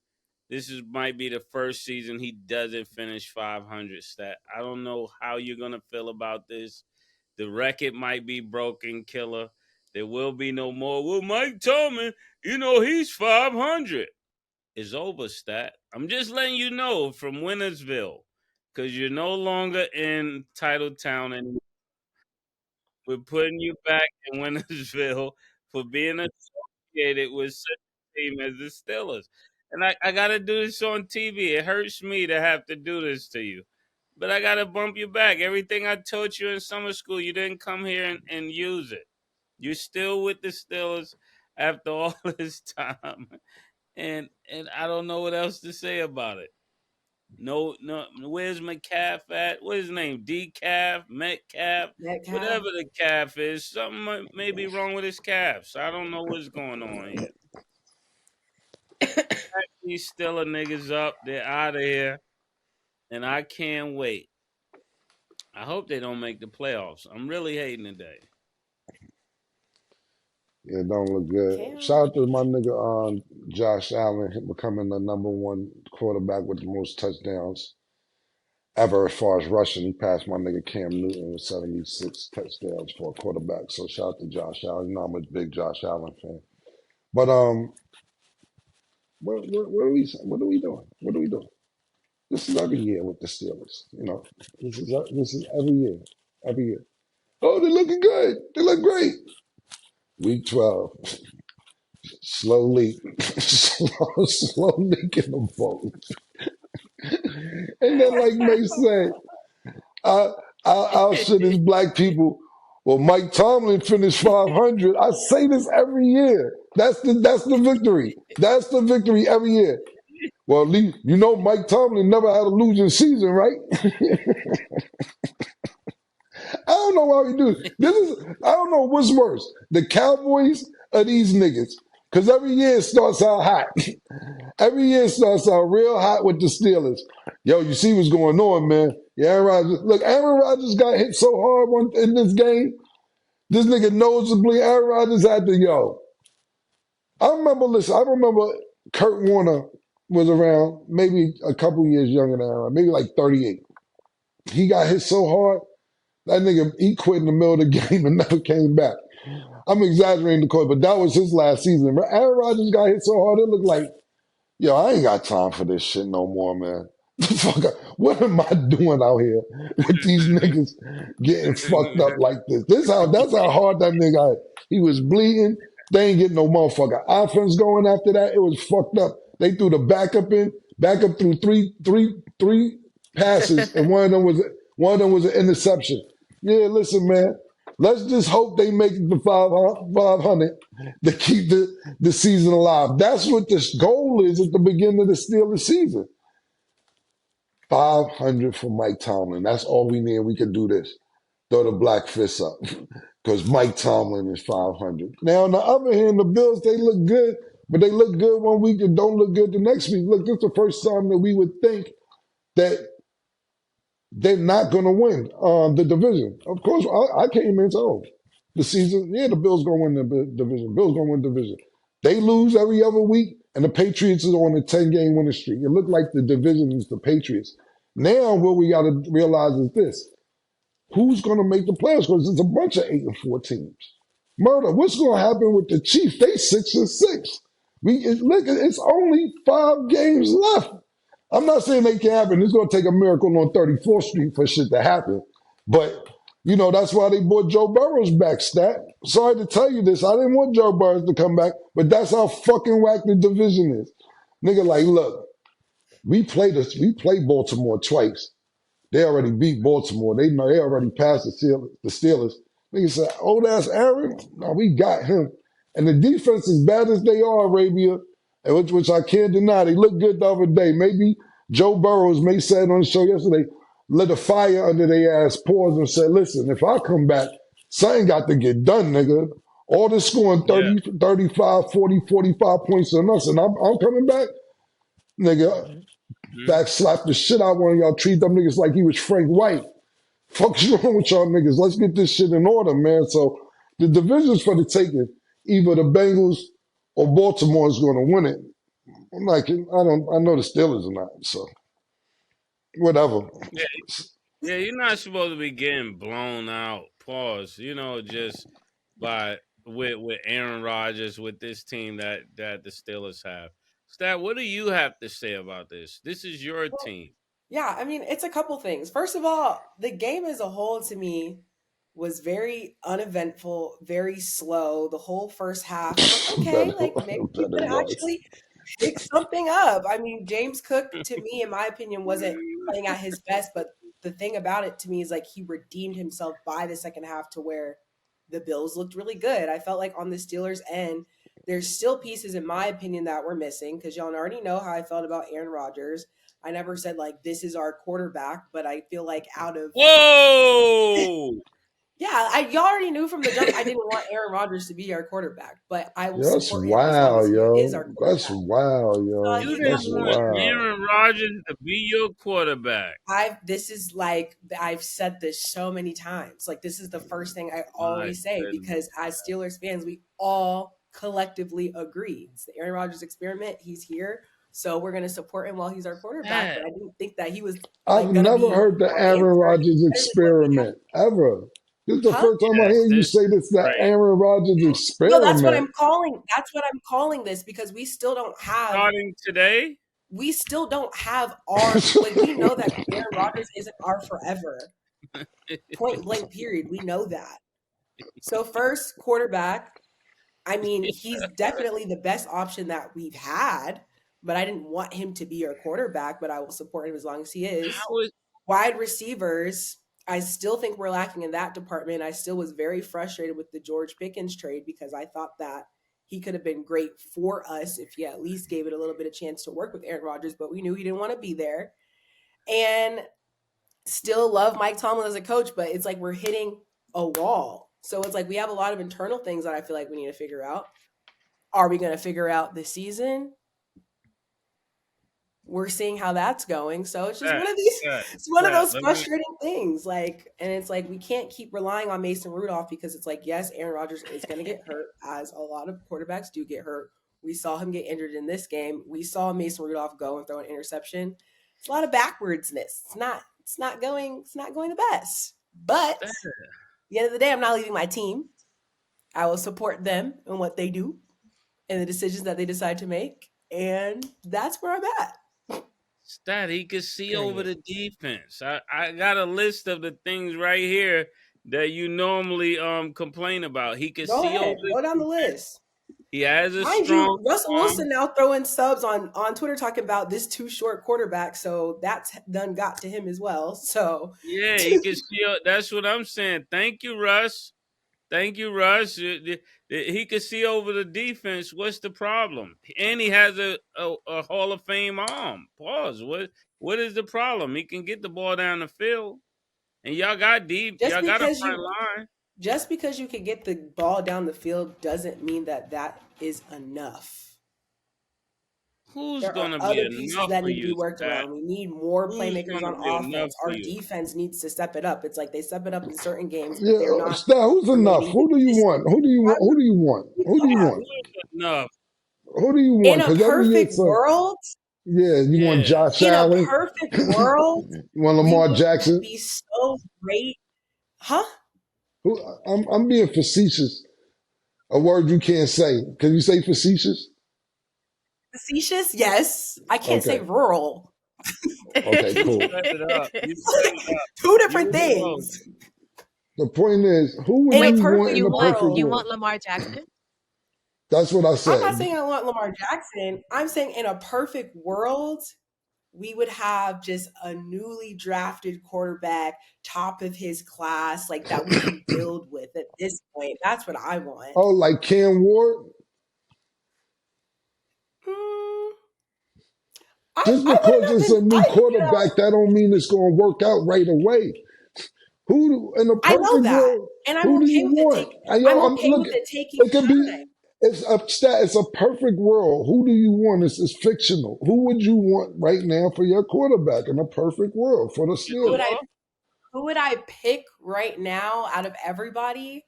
might be the first season he doesn't finish 500 stat. I don't know how you're gonna feel about this. The record might be broken, killer. There will be no more. Well, Mike Tomlin, he's 500. It's over, stat. I'm just letting you know from Wintersville, because you're no longer in Titletown anymore. We're putting you back in Wintersville for being associated with such a team as the Steelers. And I got to do this on TV. It hurts me to have to do this to you. But I got to bump you back. Everything I taught you in summer school, you didn't come here and use it. You're still with the Steelers after all this time. And I don't know what else to say about it. No, where's McCaff at? What's his name? Decaf, Metcalf, whatever the calf is. Something may be wrong with his calves. I don't know what's going on here. These Steeler niggas up. They're out of here. And I can't wait. I hope they don't make the playoffs. I'm really hating today. Yeah, it don't look good. Shout out to my nigga Josh Allen becoming the #1 quarterback with the most touchdowns ever as far as rushing. He passed my nigga Cam Newton with 76 touchdowns for a quarterback. So shout out to Josh Allen. You know I'm a big Josh Allen fan. But what are we doing? What are we doing? This is every year with the Steelers. This is every year. Every year. Oh, they're looking good. They look great. Week 12. Slow leak. slow leak in the boat. And then, like May say, I'll shit his black people. Well, Mike Tomlin finished 500. I say this every year. That's the victory. That's the victory every year. Well, Mike Tomlin never had a losing season, right? I don't know how he do this. I don't know what's worse, the Cowboys or these niggas. Because every year it starts out hot. Every year it starts out real hot with the Steelers. Yo, you see what's going on, man. Yeah, Aaron Rodgers got hit so hard in this game. This nigga noticeably, Aaron Rodgers had to, I remember Kurt Warner was around, maybe a couple years younger than Aaron, maybe like 38. He got hit so hard, that nigga, he quit in the middle of the game and never came back. I'm exaggerating the quote, but that was his last season. Aaron Rodgers got hit so hard, it looked like, I ain't got time for this shit no more, man. What am I doing out here with these niggas getting fucked up like this? That's how hard that nigga hit. He was bleeding. They ain't getting no motherfucker offense going after that. It was fucked up. They threw the backup through three passes, and one of them was an interception. Yeah, listen, man. Let's just hope they make it to 500 to keep the season alive. That's what the goal is at the beginning of the Steelers season. 500 for Mike Tomlin. That's all we need. We can do this. Throw the black fist up because Mike Tomlin is 500. Now, on the other hand, the Bills, they look good, but they look good one week and don't look good the next week. Look, this is the first time that we would think that they're not going to win the division. Of course, I came in oh, the season, yeah, the Bills going to win the division. Bills going to win the division. They lose every other week, and the Patriots is on a 10-game winning streak. It looked like the division is the Patriots. Now, what we got to realize is this. Who's going to make the playoffs? Because it's a bunch of 8-4 teams. Murder, what's going to happen with the Chiefs? They 6-6. Look, it's only 5 games left. I'm not saying they can happen. It's going to take a miracle on 34th Street for shit to happen. But, that's why they brought Joe Burrows back, Stat. Sorry to tell you this. I didn't want Joe Burrows to come back, but that's how fucking whack the division is. Nigga, like, look, we played Baltimore twice. They already beat Baltimore. They know they already passed the Steelers. Nigga said, old ass Aaron, no, we got him. And the defense, as bad as they are, Arabia, which I can't deny, they look good the other day. Maybe Joe Burrows may said on the show yesterday, lit a fire under their ass, paused and said, listen, if I come back, something got to get done, nigga. All this scoring 30, 35, 40, 45 points on us, and I'm coming back, nigga. Backslap the shit out of one of y'all. Treat them niggas like he was Frank White. Fuck's wrong with y'all niggas? Let's get this shit in order, man. So the division's for the taking. Either the Bengals or Baltimore is going to win it. I'm like, I know the Steelers are not. So whatever. Yeah, you're not supposed to be getting blown out. Pause. Just with Aaron Rodgers with this team that the Steelers have. Stat, what do you have to say about this? This is your team. Yeah, I mean, it's a couple things. First of all, the game as a whole to me was very uneventful, very slow. The whole first half, okay, like maybe we could actually pick something up. I mean, James Cook, to me, in my opinion, wasn't playing at his best, but the thing about it to me is like he redeemed himself by the second half to where the Bills looked really good. I felt like on the Steelers' end, there's still pieces, in my opinion, that we're missing because y'all already know how I felt about Aaron Rodgers. I never said like this is our quarterback, but I feel like out of whoa, yeah, y'all already knew from the jump I didn't want Aaron Rodgers to be our quarterback, but I will That's support him as long as wild, he is our yo. quarterback. That's wild, yo. you That's didn't want wild. Aaron Rodgers to be your quarterback. This is like I've said this so many times. Like this is the first thing I always say because as Steelers fans, we all collectively agree. It's the Aaron Rodgers experiment. He's here. So we're going to support him while he's our quarterback. But I didn't think that he was. I've never heard the Aaron Rodgers experiment ever. This is the first time I hear you say this, the Aaron Rodgers experiment. No, that's what I'm calling. That's what I'm calling this because we still don't have. Starting today, we still don't have our. Like we know that Aaron Rodgers isn't our forever. Point blank. Period. We know that. So first quarterback. I mean, he's definitely the best option that we've had. But I didn't want him to be our quarterback, but I will support him as long as he is. Wide receivers, I still think we're lacking in that department. I still was very frustrated with the George Pickens trade because I thought that he could have been great for us if he at least gave it a little bit of chance to work with Aaron Rodgers, but we knew he didn't want to be there. And still love Mike Tomlin as a coach, but it's like we're hitting a wall. So it's like we have a lot of internal things that I feel like we need to figure out. Are we going to figure out this season? We're seeing how that's going. So it's just one of these, it's one of those frustrating things. Like, and it's like, we can't keep relying on Mason Rudolph because it's like, yes, Aaron Rodgers is going to get hurt as a lot of quarterbacks do get hurt. We saw him get injured in this game. We saw Mason Rudolph go and throw an interception. It's a lot of backwardsness. It's not going the best, but at the end of the day, I'm not leaving my team. I will support them and what they do and the decisions that they decide to make. And that's where I'm at. Stat, he could see over the defense. I got a list of the things right here that you normally complain about. He could see over. Go down the list. He has a Mind strong you, Russell arm. Wilson now throwing subs on Twitter talking about this too short quarterback, so that's done got to him as well. So Yeah, he can see. That's what I'm saying. Thank you, Russ. Thank you, Russ. He can see over the defense. What's the problem? And he has a Hall of Fame arm. Pause. What is the problem? He can get the ball down the field. And y'all got deep. just Y'all got a because front you line. just because you can get the ball down the field doesn't mean that is enough. Who's There are gonna be other pieces enough that for need to be you, worked Stat? around. We need more Who's playmakers on gonna be enough offense. for Our you? defense needs to step it up. It's like they step it up in certain games, but they're Yeah, not Stat, who's enough? remaining Who do you want? consistent. Who do you want? Who do you want? Who do you Yeah. want? Enough. Who do you In want? a Because every year perfect it's world, you want Yeah. Josh in a Allen, perfect world, you want we Lamar would Jackson. be so great. Huh? I'm being facetious. A word you can't say. Can you say facetious? Facetious? Yes. I can't say Okay. rural. Okay, You cool. set it up. You set it up. Two different You know. things. The point is, who would In a you want perfect in a perfect world, You world? want Lamar Jackson? That's what I I'm not said. saying I want Lamar Jackson. I'm saying in a perfect world, we would have just a newly drafted quarterback, top of his class, like that we can build with at this point. That's what I want. Oh, like Cam Ward? Just I because wouldn't it's have a been. new quarterback, that don't mean it's going to work out right away. Who in a I know perfect that, world? and I'm Who do okay you with it. want? I'm I'm okay look. with it taking It can time. be. It's a perfect world. Who do you want? It's fictional. Who would you want right now for your quarterback in a perfect world for the Who would Steelers? I? Who would I pick right now out of everybody?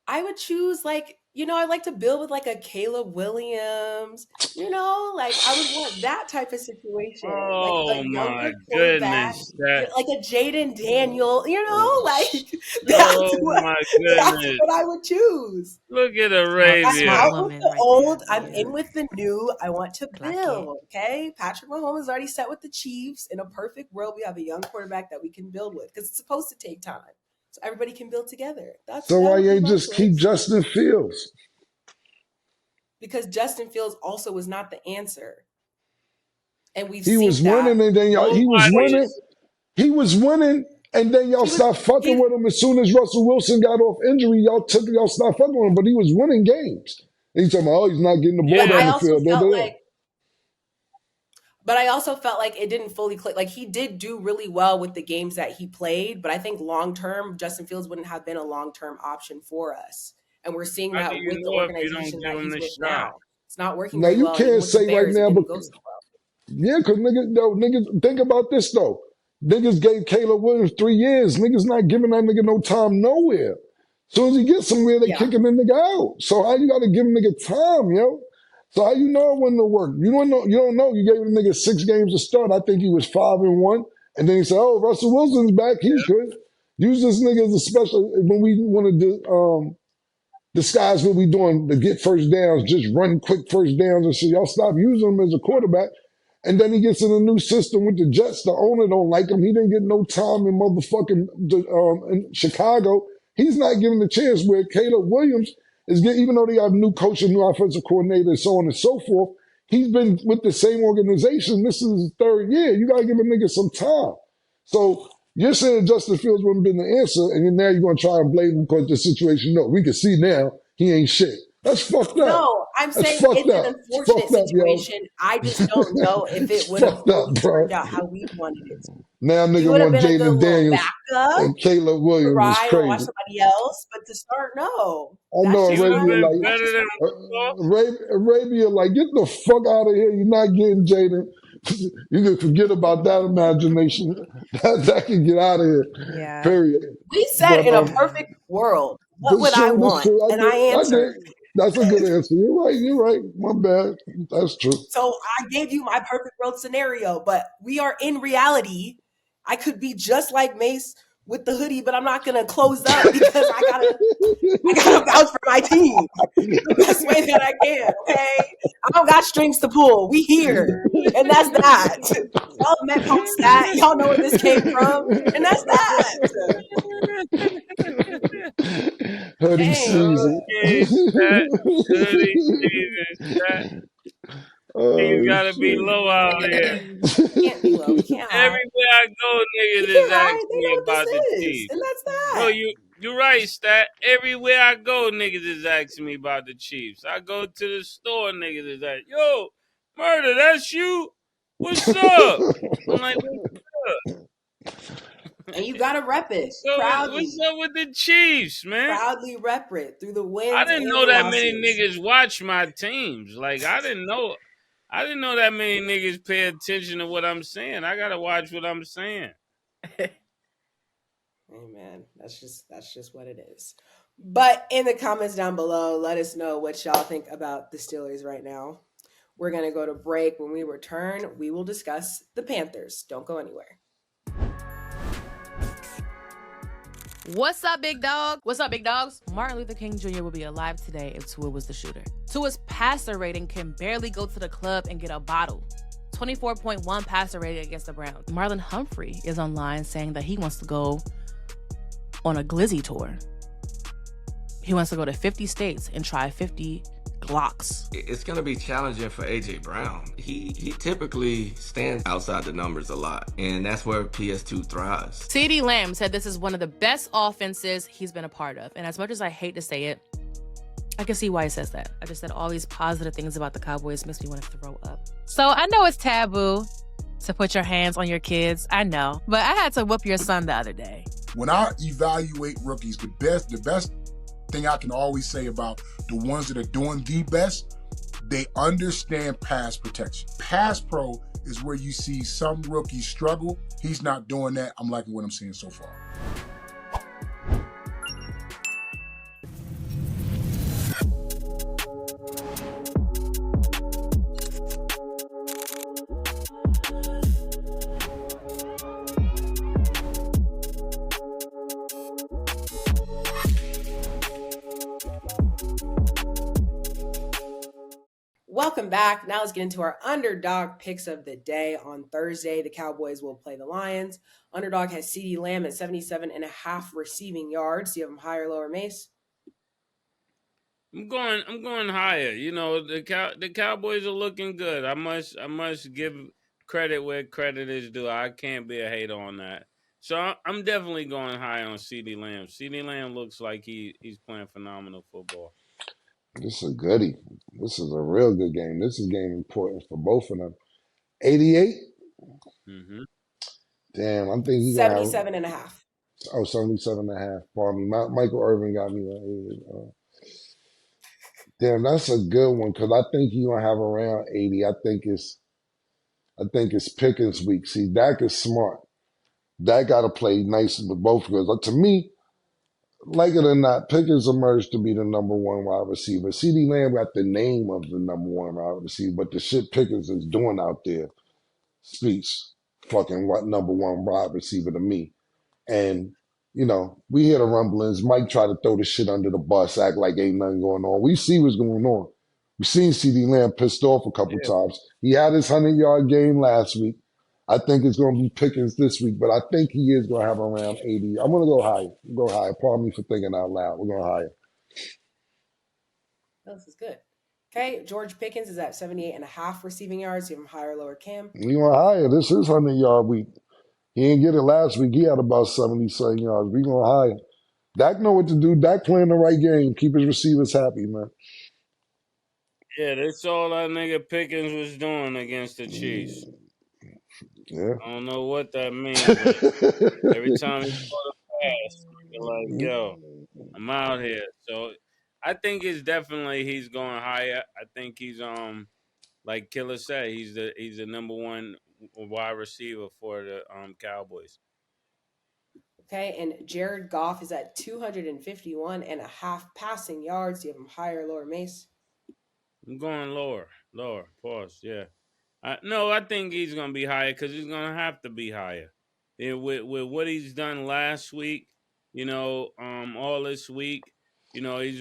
I would choose I like to build with like a Caleb Williams, like I would want that type of situation, like a Oh my younger quarterback, goodness. That. like a Jaden Daniel, like Oh that's what my that's goodness. what I would choose. Look at I'm Arabia. Smart out with woman the right old. there. I'm Yeah. in with the new. I want to Clock it. build. Okay, Patrick Mahomes is already set with the Chiefs. In a perfect world, we have a young quarterback that we can build with because it's supposed to take time, so everybody can build together. So That why would you be ain't my just keep choice. Justin Fields? Because Justin Fields also was not the answer, and we've He was seen that. winning, and then y'all. He was Nobody. winning. He was winning, and then y'all He was. stopped fucking He. with him as soon as Russell Wilson got off injury. Y'all stopped fucking with him, but he was winning games. And he's talking about, oh, he's not getting the ball But Yeah. down I the also field. Da, felt da, da. like. But I also felt like it didn't fully click. Like he did do really well with the games that he played, but I think long term, Justin Fields wouldn't have been a long term option for us. And we're seeing How do that you with the know if you don't organization give that him he's the with shot? now. It's not working Now very you well. Even can't with the say right Bears, it now, but didn't go so well. yeah, because niggas, think about this though. Niggas gave Caleb Williams 3 years. Niggas not giving that nigga no time nowhere. As soon as he gets somewhere, they Yeah. kicking the nigga out. So how you gotta give a nigga time, yo? So how you know it wasn't to work? You don't know. You don't know. You gave a nigga 6 games to start. I think he was 5-1, and then he said, "Oh, Russell Wilson's back. He's good." Use this nigga as a special when we wanted to disguise what we doing to get first downs, just run quick first downs and shit. Y'all stop using him as a quarterback. And then he gets in a new system with the Jets. The owner don't like him. He didn't get no time in motherfucking in Chicago. He's not given the chance where Caleb Williams is getting, even though they have new coach and new offensive coordinator and so on and so forth. He's been with the same organization. This is his third year. You got to give a nigga some time. So you're saying Justin Fields wouldn't been the answer, and now you're going to try and blame him because the situation, no, we can see now he ain't shit. That's fucked up. No, I'm That's saying fucked it's up. an It's unfortunate fucked up, yo. situation. I just don't know if It's it would have fucked up, fully bro. turned out how we wanted it to. Now He nigga would have want been a good Jaden little Daniels backup and Caleb to Williams is ride or watch crazy. somebody else, but to start, no. I That's know He just would not. have Arabia been like That's better just than not. Arabia like get the fuck out of here. You're not getting Jaden. You can forget about that imagination. That can get out of here. Yeah. Period. We said But in a perfect world, what would this I true. This want? true. And I I did. answered. That's a good answer. You're right. You're right. My bad. That's true. So I gave you my perfect world scenario, but we are in reality. I could be just like Mace with the hoodie, but I'm not gonna close up because I gotta vouch for my team the best way that I can. Okay, I don't got strings to pull. We here, and that's that. Y'all met post that. Y'all know where this came from, and that's that. Hoodie Dang. season. Okay, stat. Hoodie season, stat. He's Oh gotta be low out here. Can't be low. He shit. can't hide. Everywhere I go, He niggas is can't asking hide. They know me what this about the is, Chiefs. and that's No, that. you're right, Stat. Everywhere I go, niggas is asking me about the Chiefs. I go to the store, niggas is like, yo, Murder, that's you? What's up? I'm like, And you gotta rep it what's proudly. up with the Chiefs, man? Proudly rep it through the I wins didn't and know the that many losses. niggas watch my teams. Like I didn't know that many niggas pay attention to what I'm saying. I gotta watch what I'm saying. Hey man, that's just what it is. But in the comments down below, let us know what y'all think about the Steelers right now. We're gonna go to break. When we return, we will discuss the Panthers. Don't go anywhere. What's up, big dog? What's up, big dogs? Martin Luther King Jr. would be alive today if Tua was the shooter. Tua's passer rating can barely go to the club and get a bottle. 24.1 passer rating against the Browns. Marlon Humphrey is online saying that he wants to go on a glizzy tour. He wants to go to 50 states and try 50 Glocks. It's going to be challenging for A.J. Brown. He typically stands outside the numbers a lot, and that's where PS2 thrives. CeeDee Lamb said this is one of the best offenses he's been a part of. And as much as I hate to say it, I can see why he says that. I just said all these positive things about the Cowboys makes me want to throw up. So I know it's taboo to put your hands on your kids. I know. But I had to whoop your son the other day. When I evaluate rookies, the best thing I can always say about the ones that are doing the best, they understand pass protection. Pass pro is where you see some rookies struggle. He's not doing that. I'm liking what I'm seeing so far. Welcome back. Now let's get into our underdog picks of the day. On Thursday, the Cowboys will play the Lions. Underdog has CeeDee Lamb at 77.5 receiving yards. Do you have him higher, lower, Mace? I'm going higher. You know, the Cowboys are looking good. I must give credit where credit is due. I can't be a hater on that. So I'm definitely going high on CeeDee Lamb. CeeDee Lamb looks like he's playing phenomenal football. This is a goodie. This is a real good game. This is game important for both of them. 88? Mm-hmm. Damn, I'm thinking he's going to have 77.5. 77.5. Pardon me. Michael Irvin got me on 80. Damn, that's a good one because I think he's going to have around 80. I think it's Pickens week. See, Dak is smart. Dak got to play nice with both because to me, like it or not, Pickens emerged to be the number one wide receiver. CeeDee Lamb got the name of the number one wide receiver, but the shit Pickens is doing out there speaks fucking what number one wide receiver to me. And, we hear the rumblings. Mike tried to throw the shit under the bus, act like ain't nothing going on. We see what's going on. We seen CeeDee Lamb pissed off a couple Yeah. times. He had his 100-yard game last week. I think it's going to be Pickens this week, but I think he is going to have around 80. I'm going to go higher. Go higher. Pardon me for thinking out loud. We're going higher. This is good. Okay, George Pickens is at 78.5 receiving yards. Do you have him higher, lower, Cam? We going higher. This is 100-yard week. He didn't get it last week. He had about 70-something yards. We going higher. Dak know what to do. Dak playing the right game. Keep his receivers happy, man. Yeah, that's all that nigga Pickens was doing against the Chiefs. Yeah. I don't know what that means, but every time he caught a pass, you're like, yo, I'm out here. So I think he's going higher. I think he's like Killer said, he's the number one wide receiver for the Cowboys. Okay, and Jared Goff is at 251.5 passing yards. Do you have him higher, lower, Mace? I'm going lower. Pause. Yeah. I think he's gonna be higher because he's gonna have to be higher. Yeah, with what he's done last week, all this week, he's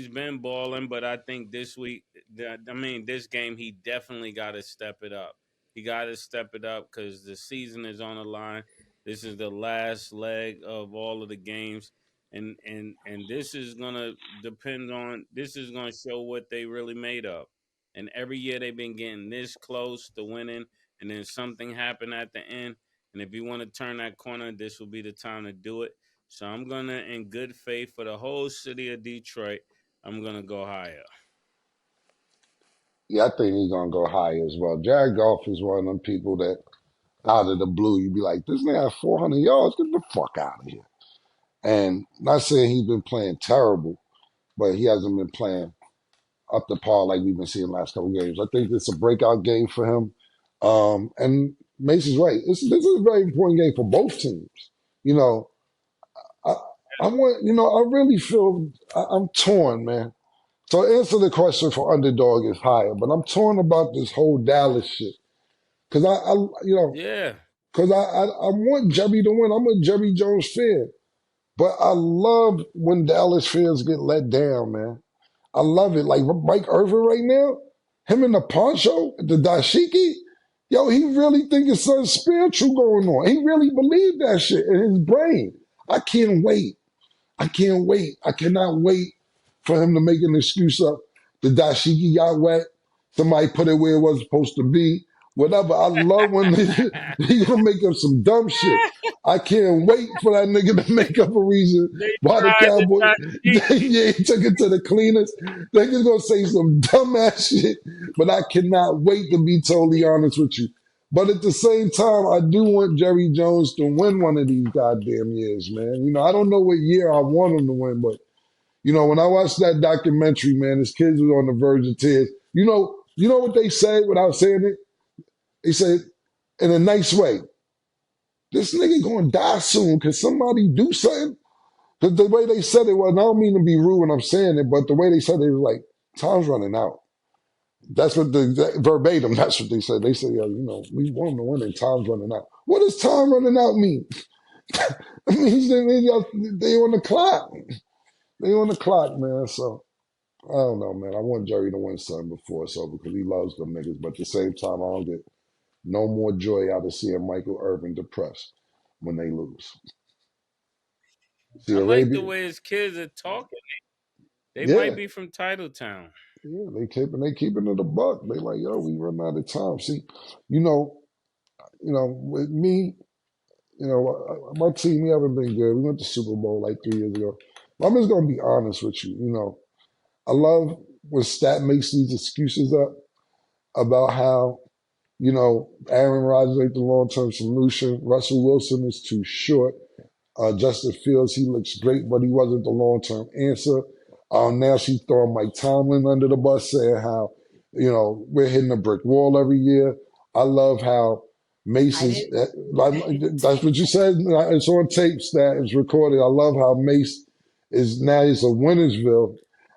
been balling. But I think this week, this game, he definitely got to step it up. He got to step it up because the season is on the line. This is the last leg of all of the games. and this is gonna depend on this is gonna show what they really made of. And every year they've been getting this close to winning, and then something happened at the end. And if you want to turn that corner, this will be the time to do it. So I'm gonna, in good faith for the whole city of Detroit, I'm gonna go higher. Yeah, I think he's gonna go higher as well. Jared Goff is one of them people that out of the blue, you'd be like, this nigga has 400 yards. Get the fuck out of here. And not saying he's been playing terrible, but he hasn't been playing up to par like we've been seeing the last couple games. I think it's a breakout game for him. And Mason's right. This is a very important game for both teams. You know, I, I want, I really feel I'm torn, man. So answer the question for underdog is higher, but I'm torn about this whole Dallas shit. Cause Yeah. cause I want Jerry to win. I'm a Jerry Jones fan. But I love when Dallas fans get let down, man. I love it. Like Mike Irvin right now, him in the poncho, the dashiki, yo, he really think it's something spiritual going on. He really believed that shit in his brain. I can't wait. I can't wait. I cannot wait for him to make an excuse up. The dashiki got wet. Somebody put it where it was supposed to be. Whatever. I love when he gonna make up some dumb shit. I can't wait for that nigga to make up a reason They why the tried to Cowboys. not cheat. Yeah, he took it to the cleaners. Niggas gonna say some dumbass shit, but I cannot wait to be totally honest with you. But at the same time, I do want Jerry Jones to win one of these goddamn years, man. I don't know what year I want him to win, but when I watched that documentary, man, his kids were on the verge of tears. You know what they said without saying it? They said in a nice way, this nigga gonna die soon. Can somebody do something? The way they said it was, I don't mean to be rude when I'm saying it, but the way they said it was like, time's running out. That's what verbatim, that's what they said. They said, yo, we want to win and time's running out. What does time running out mean? It means they on the clock. They on the clock, man. So I don't know, man. I want Jerry to win something before it's over because he loves them niggas. But at the same time, I don't get no more joy out of seeing Michael Irvin depressed when they lose. See, I like the Arabia, way his kids are talking. They yeah, might be from Titletown. yeah, they keeping it a buck. They like, yo, we run out of time. See, you know, with me, my team, we haven't been good. We went to Super Bowl like 3 years ago. I'm just gonna be honest with you. I love when Stat makes these excuses up about how, Aaron Rodgers ain't the long-term solution. Russell Wilson is too short. Justin Fields, he looks great, but he wasn't the long-term answer. Now she's throwing Mike Tomlin under the bus, saying how, we're hitting a brick wall every year. I love how Mace I is, didn't. that's what you said. It's on tape, Stat. It's recorded. I love how Mace is now he's a Winnersville,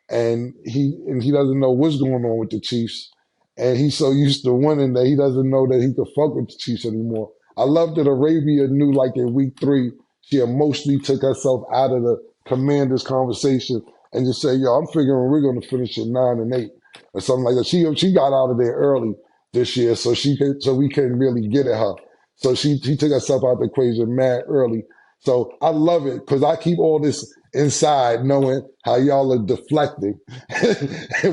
and he doesn't know what's going on with the Chiefs. And he's so used to winning that he doesn't know that he could fuck with the Chiefs anymore. I love that Arabia knew, like in week 3, she emotionally took herself out of the Commanders conversation and just said, "Yo, I'm figuring we're going to finish at 9-8 or something like that." She got out of there early this year, so we couldn't really get at her. So she took herself out the equation mad early. So I love it because I keep all this inside, knowing how y'all are deflecting,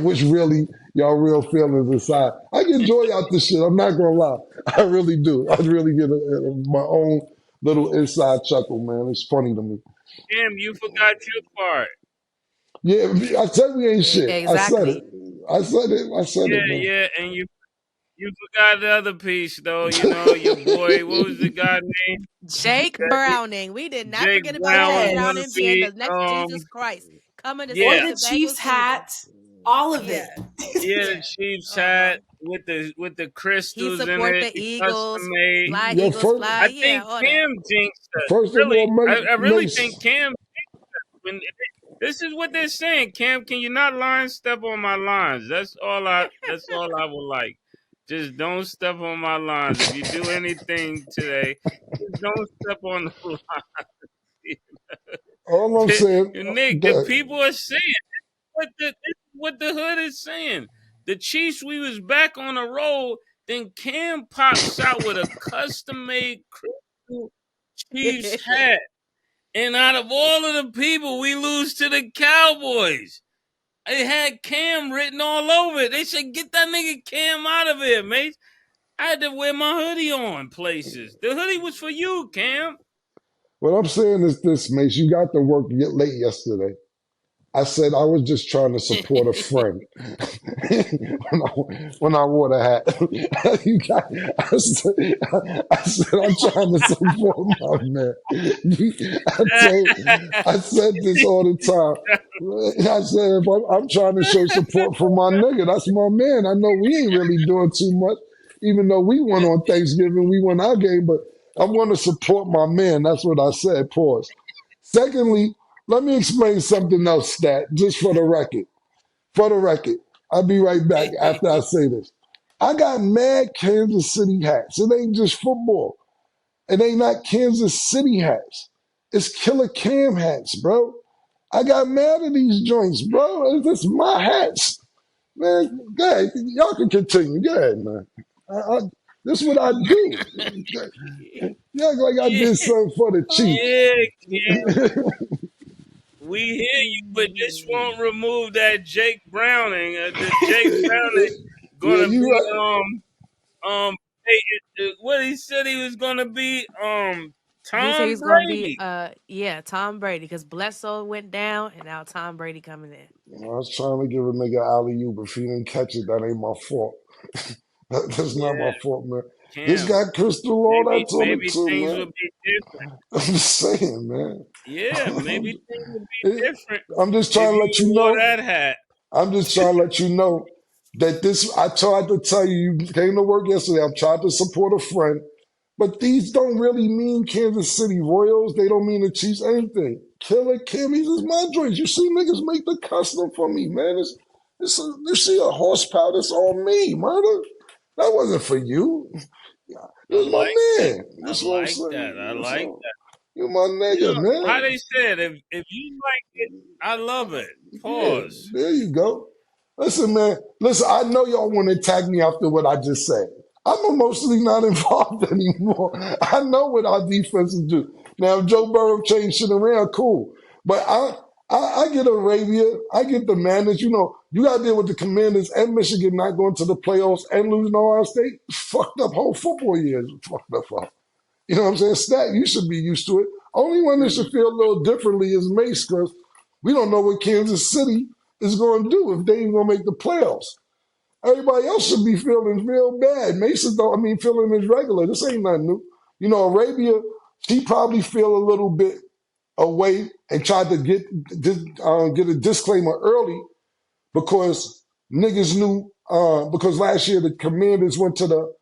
which really y'all real feelings inside. I get joy out this shit. I'm not gonna lie, I really do. I really get my own little inside chuckle, man. It's funny to me. Damn, you forgot your part. Yeah, I said we ain't shit. I said it. Exactly. I said it. I said it, Yeah, man. yeah, and you forgot the other piece though. Your boy. What was the guy name? Jake That Browning. We did not Jake forget about Brown Jake was gonna Browning Yes. being be. the next Jesus Christ coming to Or Yeah, save the the Bengals Chiefs season. hat. All of Yeah. it. yeah, the Yeah. Chiefs Uh-huh. hat with the He crystals in support it, the the custom Eagles. made. Fly, Yo, Eagles, first, fly. I Yeah, think all that. Cam jinxed us. first of Really, all, I really think Mace. Cam. When this is what they're saying, Cam, can you not line step on my lines? That's all I. That's all I would like. Just don't step on my lines. If you do anything today, just don't step on the All I'm line. saying, Nick, the God, people are saying what the hood is saying. The Chiefs, we was back on the road. Then Cam pops out with a custom made crystal Chiefs hat. And out of all of the people, we lose to the Cowboys. It had Cam written all over it. They said, get that nigga Cam out of here, mate. I had to wear my hoodie on places. The hoodie was for you, Cam. What I'm saying is this, Mace. You got to work late yesterday. I said I was just trying to support a friend when I wore the hat. I said I'm trying to support my man. I said this all the time. I said if I'm trying to show support for my nigga. That's my man. I know we ain't really doing too much, even though we won on Thanksgiving. We won our game, but I want to support my man. That's what I said. Pause. Secondly, let me explain something else, Stat, just for the record. For the record, I'll be right back after I say this. I got mad Kansas City hats. It ain't just football. It ain't not Kansas City hats. It's Killer Cam hats, bro. I got mad at these joints, bro. It's my hats. Man, go ahead. Y'all can continue. Go ahead, man. This is what I do. You act like I did something for the Chiefs. Yeah, we hear you, but this won't remove that Jake Browning. The Jake Browning Yeah, gonna you be right. what he said he was gonna be He said Tom he's gonna be Brady. Tom Brady, because Bledsoe went down and now Tom Brady coming in. I was trying to give a nigga alley-oop. If he didn't catch it, that ain't my fault. That's not my Yeah, fault, man. This Cam. guy Crystal all that told it Maybe too, things man. will be different. I'm just saying, man. Yeah, maybe things will be It- different I'm just if trying to let you you wore know. that hat. I'm just trying to let you know that this. I tried to tell you. You came to work yesterday. I tried to support a friend, but these don't really mean Kansas City Royals. They don't mean the Chiefs. Anything. Killer Kim. These is my joints. You see niggas make the custom for me, man. You see a horsepower that's on me, murder. That wasn't for you. It I was like my that. man. I That's what I'm like that. I saying. like So that. you my You nigga, know how man. they said, if you like it, I love it. Yeah, Pause. there you go. Listen, man. Listen, I know y'all want to attack me after what I just said. I'm emotionally not involved anymore. I know what our defenses do. Now, if Joe Burrow changed shit around, cool. But I get Arabia. I get the Manders. You know, you got to deal with the Commanders and Michigan not going to the playoffs and losing to Ohio State. Fucked up whole football years. Fucked up. You know what I'm saying? Stat, you should be used to it. Only one that should feel a little differently is Mace, because we don't know what Kansas City is going to do if they ain't going to make the playoffs. Everybody else should be feeling real bad. Mason don't, I mean, feeling is regular. This ain't nothing new. You know, Arabia, she probably feel a little bit away and tried to get a disclaimer early because niggas knew, because last year the Commanders went to the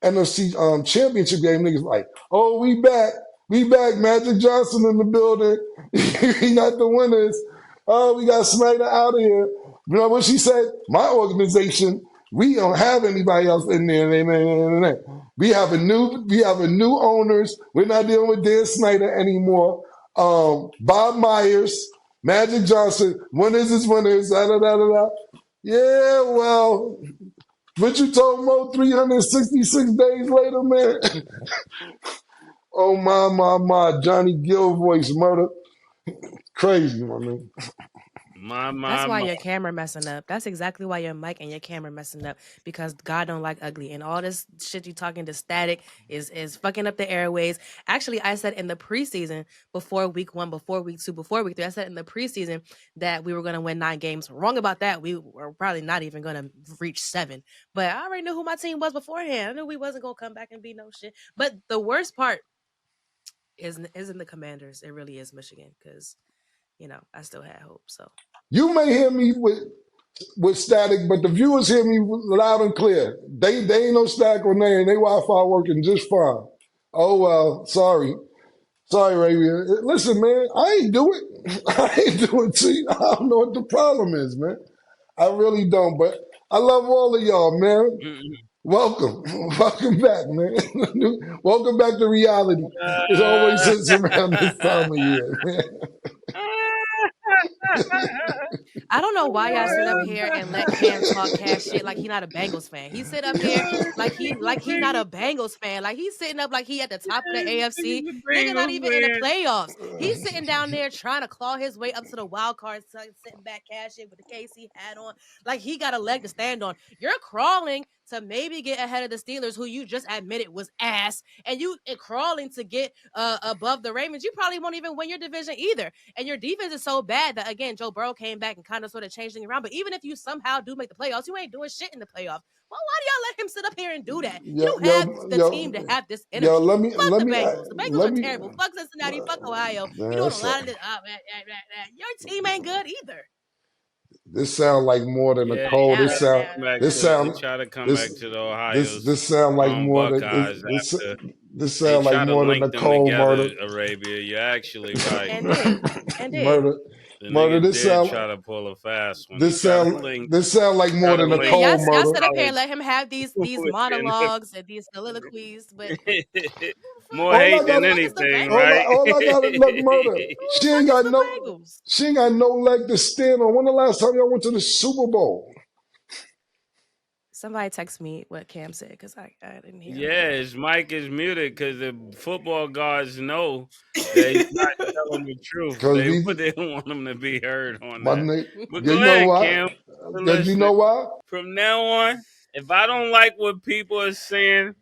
NFC championship game, niggas like, oh, we back. We back. Magic Johnson in the building. We not the winners. Oh, we got Snyder out of here. You know what she said? My organization, we don't have anybody else in there. We have a new owners. We're not dealing with Dan Snyder anymore. Bob Myers, Magic Johnson, winners is winners. Da, da, da, da, da. Yeah, well, what you told Mo 366 days later, man? Oh, my. Johnny Gill voice murder. Crazy, my man. That's why My. your camera messing up. That's exactly why your mic and your camera messing up, because God don't like ugly, and all this shit you talking to static is fucking up the airways. Actually, I said in the preseason, before week 1, before week 2, before week 3, I said in the preseason that we were gonna win 9 games. Wrong about that. We were probably not even gonna reach 7. But I already knew who my team was beforehand. I knew we wasn't gonna come back and be no shit. But the worst part isn't the Commanders. It really is Michigan, because I still had hope. So. You may hear me with static, but the viewers hear me loud and clear. They ain't no static on there, and they Wi-Fi working just fine. Oh, well, sorry. Sorry, Arabia. Listen, man, I ain't do it. I ain't do it to you. I don't know what the problem is, man. I really don't, but I love all of y'all, man. Welcome. Welcome back, man. Welcome back to reality. It always hits around this time of year, man. I don't know why y'all sit up here and let Cam talk cash shit like he not a Bengals fan. He sit up here like he not a Bengals fan. Like he's sitting up like he at the top of the AFC. He's a Nigga not Bengals even in the fan. playoffs. He's sitting down there trying to claw his way up to the wild card, sitting back cashing with the KC hat on. Like he got a leg to stand on. You're crawling to maybe get ahead of the Steelers, who you just admitted was ass, and you crawling to get above the Ravens. You probably won't even win your division either. And your defense is so bad that, again, Joe Burrow came back and kind of sort of changed things around. But even if you somehow do make the playoffs, you ain't doing shit in the playoffs. Well, why do y'all let him sit up here and do that? You Yo, don't have the yo, team to have this yo, energy. Fuck the Bengals. The Bengals let are me, terrible. Fuck Cincinnati. Fuck Ohio. man, You're doing a lot of this. Your team ain't good either. this sound like more than a Yeah, cold. Now, he tried to come back This, to the Ohio's this sound like more than Buckeyes this, after this he sound like tried to more than link a them cold murder. together, Arabia. You're actually right. and did. Murder, The murder. nigga did try to pull a fast one. He tried to link This sound like more than a Yeah, cold y'all murder. sit up here and let him have these with monologues and these soliloquies, but more All I hate than got, anything, right? all I got is look, murder. who the fuck is the Bengals? She ain't got no leg to stand on. When the last time y'all went to the Super Bowl? Somebody text me what Cam said because I didn't hear. Yeah, his mic is muted because the football guards know that he's not telling the truth. They don't want him to be heard on that. But go ahead, Cam. Because you know why? From now on, if I don't like what people are saying,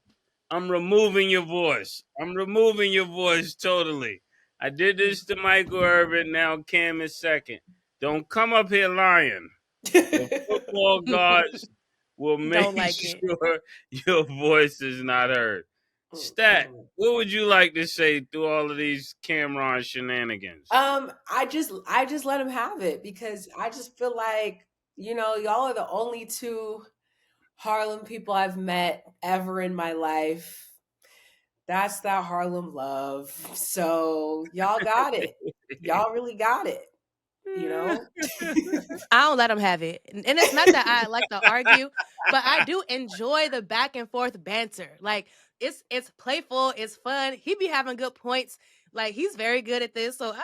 I'm removing your voice. I'm removing your voice totally. I did this to Michael Irvin. Now Cam is second. Don't come up here lying. The football gods will make sure your voice is not heard. Stat, what would you like to say through all of these Cameron shenanigans? I just let him have it because I just feel like, y'all are the only two Harlem people I've met ever in my life. That's that Harlem love. So y'all got it. Y'all really got it. I don't let him have it. And it's not that I like to argue, but I do enjoy the back and forth banter. Like it's playful, it's fun. He be having good points. Like he's very good at this. So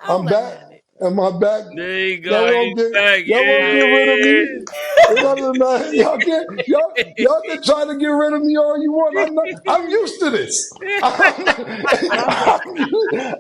I'm back. Am I back? There you go. Y'all won't get rid of me. It doesn't matter. Y'all can try to get rid of me all you want. I'm used to this.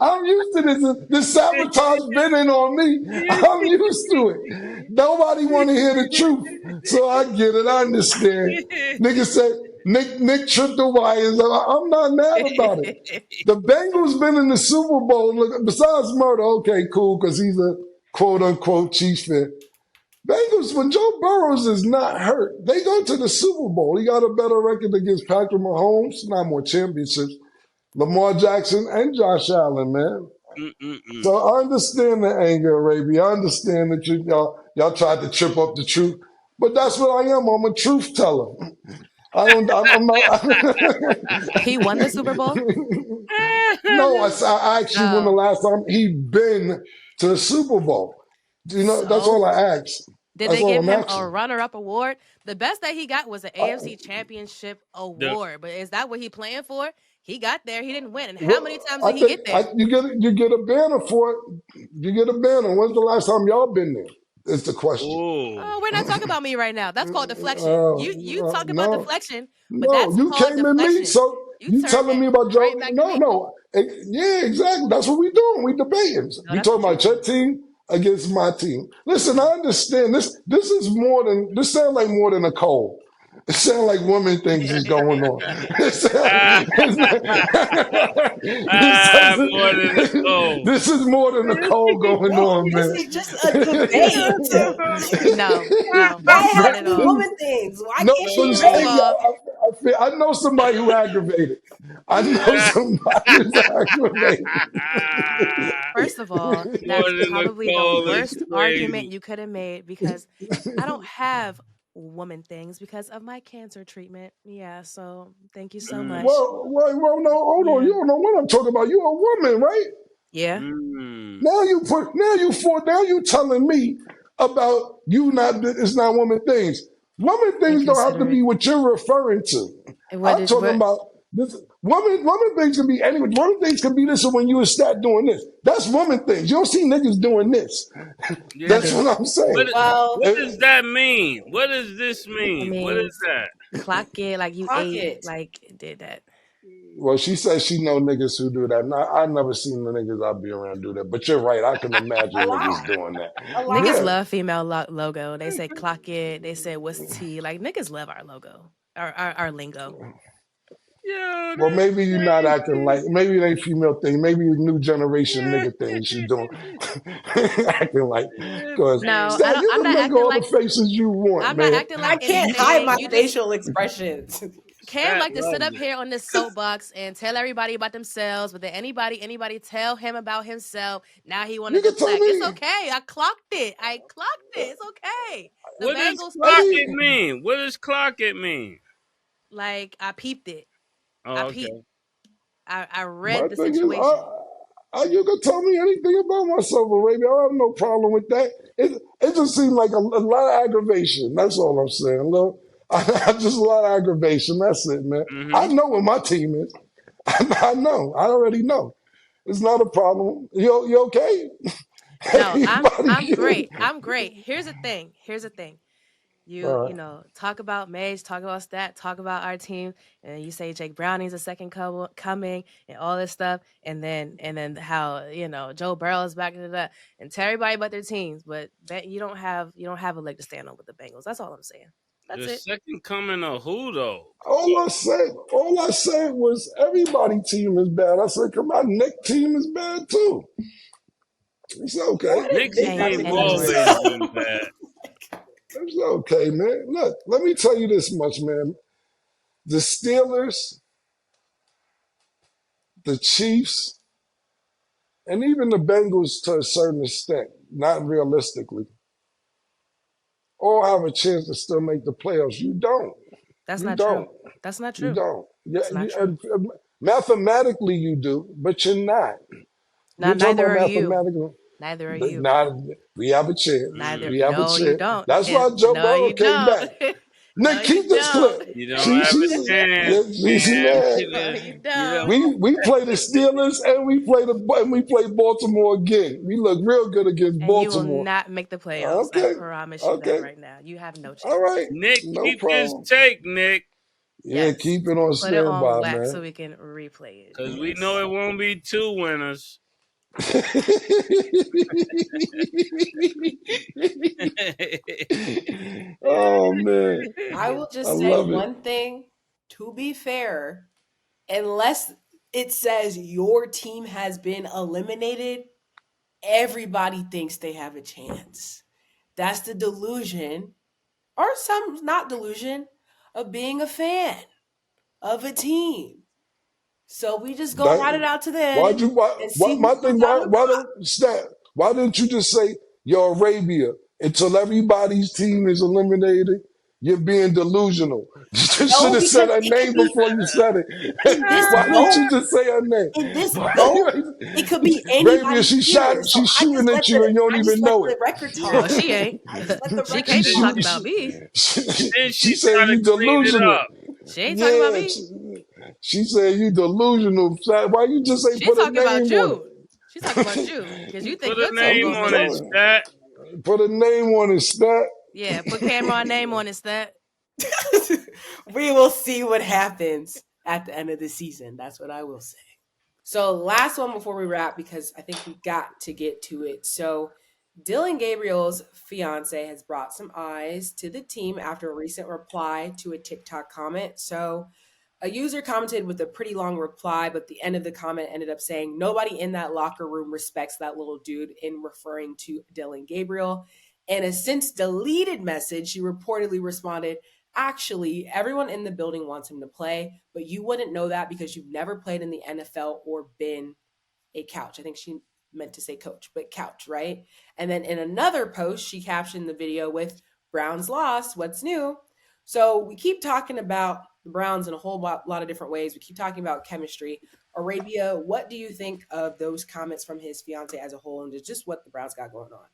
I'm used to this. This sabotage been in on me. I'm used to it. Nobody want to hear the truth. So I get it. I understand. Niggas say, Nick tripped the wires. I'm not mad about it. The Bengals been in the Super Bowl. Look, besides murder, okay, cool, because he's a quote-unquote Chiefs fan. Bengals, when Joe Burrows is not hurt, they go to the Super Bowl. He got a better record against Patrick Mahomes, not more championships, Lamar Jackson, and Josh Allen, man. So I understand the anger, Arabia. I understand that y'all tried to trip up the truth. But that's what I am. I'm a truth teller. I'm not. He won the Super Bowl? No, I actually won the last time he been to the Super Bowl. That's all I asked. Did they give him a runner-up award? The best that he got was an AFC Championship award. But is that what he playing for? He got there. He didn't win. And how many times did he get there? You get a banner for it. You get a banner. When's the last time y'all been there? Is the question. Oh, we're not talking about me right now. That's called deflection. You talk about deflection, but no, that's you called came deflection. at me, so you telling me about Joe? No. Yeah, exactly. That's what we doing. We debating. We talking about your team against my team. Listen, I understand this. This sounds like more than a cold. It sounds like women things is going on. This is more than a cold going on, man. This is just a debate. No. Why have to be woman things? Why can't I know somebody who aggravated. I know somebody who's aggravated. First of all, that's probably the worst argument you could have made because I don't have woman things because of my cancer treatment. Yeah, so thank you so much. Well, no, hold on. You don't know what I'm talking about. You're a woman, right? Yeah. Now you telling me about it's not woman things. Woman things don't have to be what you're referring to. I'm talking about Woman things can be anyway. Woman things can be this when you a stat doing this. That's woman things. You don't see niggas doing this. Yeah. That's what I'm saying. Well, What does that mean? What does this It mean? What is means that? clock it like you clock ate, it. like did that. Well, she says she know niggas who do that. I never seen the niggas I be around do that. But you're right. I can A imagine niggas lot. doing that. A Niggas lot. Yeah. love female logo. They say clock it. They say what's T. Like niggas love our logo, our lingo. Yo, Well, that's maybe you're not acting crazy. like. Maybe it ain't female thing. Maybe it's new generation nigga thing she doing. Acting like. Cause No, I Stat, don't. you I'm can not make acting all like. the faces you want, I'm not man. acting I like can't hide anything. my You just facial expressions. Cam Stat like to sit loves up it. here on this soapbox and tell everybody about themselves, but then anybody tell him about himself. Now he want to Nigga told deflect. It's me. okay. I clocked it. It's okay. The What does Bengals I clock suck. it mean, mean? What does clock it mean? Like I peeped it. I Oh, peeped. okay. I my read the thing is, situation. you can tell me anything about myself, baby. I have no problem with that. It just seems like a lot of aggravation. That's all I'm saying. Look, just a lot of aggravation. That's it, man. I Mm-hmm. know what my team is. I know. I already know. It's not a problem. You okay? No, Everybody I'm good. great. I'm great. Here's the thing. All You right. know, talk about Mage, talk about Stat, talk about our team, and you say Jake Browning's a second coming and all this stuff, and then how Joe Burrow is back into that, and tell everybody about their teams, but you don't have a leg to stand on with the Bengals. That's all I'm saying. That's The it. second coming of who though? All I said was everybody team is bad. I said, come on, Nick team is bad too. It's okay. What did Nick's Nick Ain't have to team any do with always worse. this? been bad. It's okay, man. Look, let me tell you this much, man. The Steelers, the Chiefs, and even the Bengals to a certain extent, not realistically, all have a chance to still make the playoffs. You don't. That's You not true. don't. That's not You true. don't. Yeah, That's not true. mathematically you do, but you're not. Now, You're talking neither about are you. mathematical. Neither are you. Not, we have a chance. Neither. We Mm. have a No, you chance. don't. That's why And Joe no, Burrow you came don't. back. No, Nick, keep you this don't. clip. You don't She, have she's, a chance, she's mad. No, you You don't. don't. We play the Steelers and we play Baltimore again. We look real good against And you will Baltimore. not make the playoffs. I Okay, promise you that okay, right now. You have no all chance. right, Nick, no keep this problem. take, Nick, Yeah, Yes. keep it on Put it on standby, wax man. so we can replay it. because we know Yes. it won't be two winners. Oh man, I will I just say love it. one thing. To be fair, unless it says your team has been eliminated, everybody thinks they have a chance. That's the delusion, or some not delusion, of being a fan of a team. So we just gonna ride it That out to the why'd end you and why see who my comes thing out on why top. don't stat why didn't you just say you're Arabia until everybody's team is eliminated? You're being delusional. You should No, have said because her it could name be before you said in it. this Why didn't GOAT, you just say her name? in this GOAT, it could be Arabia, anybody's year. So she's shooting at you and you don't I just even let know the it. record No, talk. she ain't. I just let the She record can't be talking talk. about me. And then She she said try to you clean it delusional. up. She ain't talking about Yeah, me. she said you delusional. Why you just ain't She put a talking about name on you. it? She talking about you because you think Put a your team I'm name gonna just on make it, it. telling stat. you. Put a name on it, stat. Yeah, put Cameron name on it, Stat. We will see what happens at the end of the season. That's what I will say. So, last one before we wrap, because I think we got to get to it. So, Dillon Gabriel's fiance has brought some eyes to the team after a recent reply to a TikTok comment. So, a user commented with a pretty long reply, but the end of the comment ended up saying, "Nobody in that locker room respects that little dude," in referring to Dillon Gabriel. In a since deleted message, she reportedly responded, "Actually, everyone in the building wants him to play, but you wouldn't know that because you've never played in the NFL or been a couch." I think she meant to say coach, but couch, right? And then in another post, she captioned the video with "Browns lost, what's new?" So we keep talking about the Browns in a whole lot of different ways. We keep talking about chemistry. Arabia, what do you think of those comments from his fiance as a whole and just what the Browns got going on?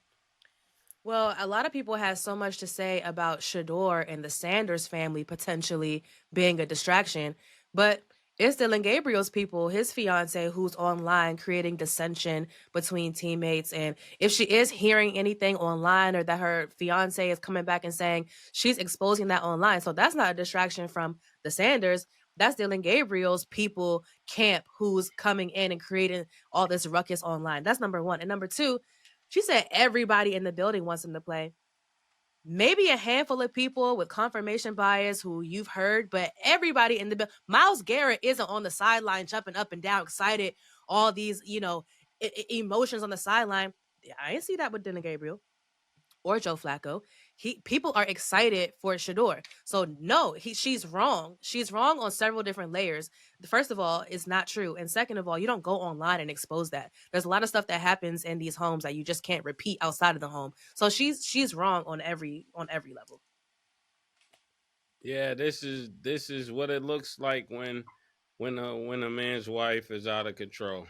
Well, a lot of people have so much to say about Shador and the Sanders family potentially being a distraction, but It's Dillon Gabriel's people, his fiance, who's online creating dissension between teammates. And if she is hearing anything online or that her fiance is coming back and saying she's exposing that online. So that's not a distraction from the Sanders. That's Dillon Gabriel's people camp who's coming in and creating all this ruckus online. That's number one. And number two, she said everybody in the building wants him to play. Maybe a handful of people with confirmation bias who you've heard, but everybody in the Myles Garrett isn't on the sideline jumping up and down, excited, all these, emotions on the sideline. I didn't see that with Dillon Gabriel or Joe Flacco. People are excited for Shador. So no, she's wrong. She's wrong on several different layers. First of all, it's not true. And second of all, you don't go online and expose that. There's a lot of stuff that happens in these homes that you just can't repeat outside of the home. So she's wrong on every level. Yeah, this is what it looks like when a man's wife is out of control.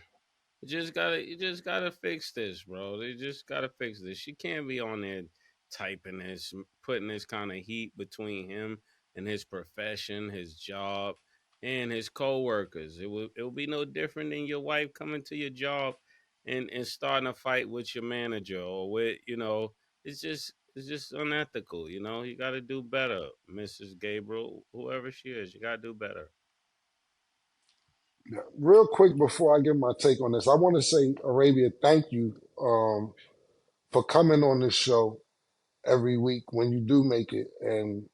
You just gotta fix this, bro. They just gotta fix this. She can't be on there typing this, putting this kind of heat between him and his profession, his job, and his coworkers. It will be no different than your wife coming to your job and starting a fight with your manager or with it's just unethical. You gotta do better, Mrs. Gabriel, whoever she is. You gotta do better. Yeah. Real quick before I give my take on this, I want to say, Arabia, thank you for coming on this show every week when you do make it and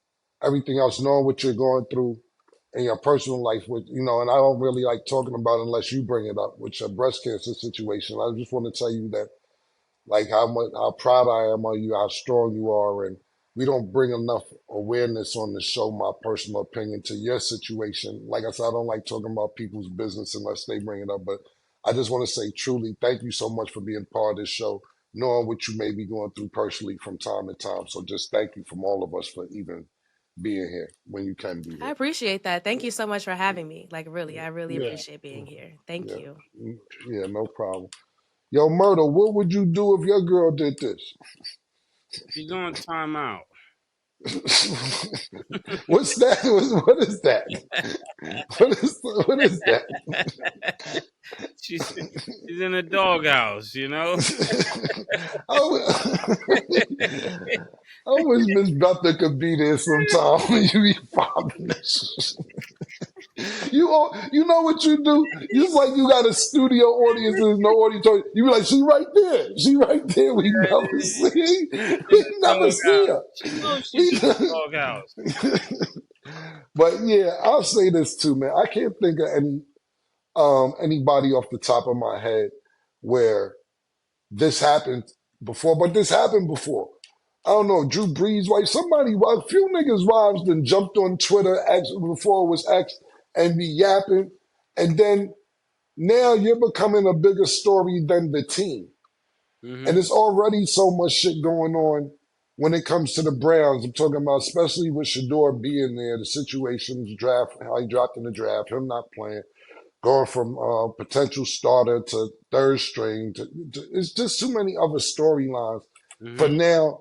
everything else, knowing what you're going through in your personal life with, and I don't really like talking about it unless you bring it up, which a breast cancer situation. I just want to tell you that, like, how proud I am of you, how strong you are, and we don't bring enough awareness on the show, my personal opinion, to your situation. Like I said, I don't like talking about people's business unless they bring it up, but I just want to say truly, thank you so much for being part of this show, knowing what you may be going through personally from time to time. So just thank you from all of us for even being here when you can be I here. appreciate that. Thank you so much for having me. Like really, I really Yeah, appreciate being here. Thank yeah, you. yeah, no problem. Yo, Murder, what would you do if your girl did this? She's on timeout. What's that? What is that? What is that? she's she's in the doghouse. I wish, I wish Miss Bethel could be there sometime when you be popping this. You know what you do? It's like you got a studio audience and there's no auditorium. You be like, she right there. She right there. We never see. In We the never see doghouse. her. She knows she's in the We, doghouse. but yeah, I'll say this too, man. I can't think of anybody off the top of my head where this happened before, but this happened before. I don't know, Drew Brees' wife, a few niggas' wives then jumped on Twitter before it was X and be yapping. And then now you're becoming a bigger story than the team. And Hmm. there's already so much shit going on when it comes to the Browns. I'm talking about especially with Shador being there, the situations, draft, how he dropped in the draft, him not playing, going from potential starter to third string. It's just too many other storylines for Hmm. now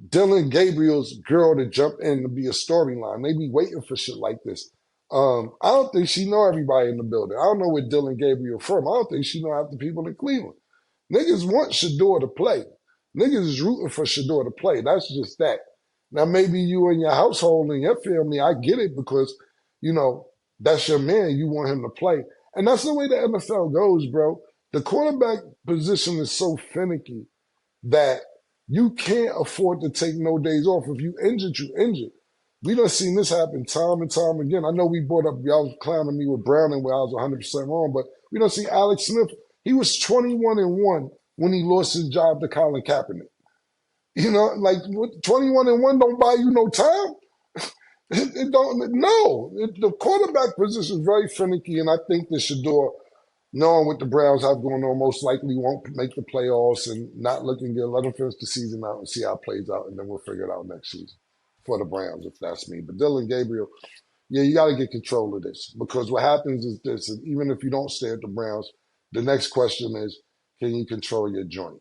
Dillon Gabriel's girl to jump in to be a storyline. They be waiting for shit like this. I don't think she know everybody in the building. I don't know where Dillon Gabriel from. I don't think she know half the people in Cleveland. Niggas want Shador to play. Niggas is rooting for Shador to play. That's just that. Now maybe you and your household and your family, I get it because, you know, that's your man. You want him to play. And that's the way the NFL goes, bro. The quarterback position is so finicky that you can't afford to take no days off. If you injured, you injured. We done seen this happen time and time again. I know we brought up, y'all was clowning me with Browning where I was 100% wrong, but we don't see Alex Smith. He was 21-1 when he lost his job to Colin Kaepernick. You know, like 21-1 don't buy you no time. It don't. No, the quarterback position is very finicky, and I think that Shador, knowing what the Browns have going on, most likely won't make the playoffs and not looking good. Let them finish the season out and see how it plays out, and then we'll figure it out next season for the Browns, if that's me. But Dillon Gabriel, yeah, you got to get control of this because what happens is this, and even if you don't stay at the Browns, the next question is, can you control your joint?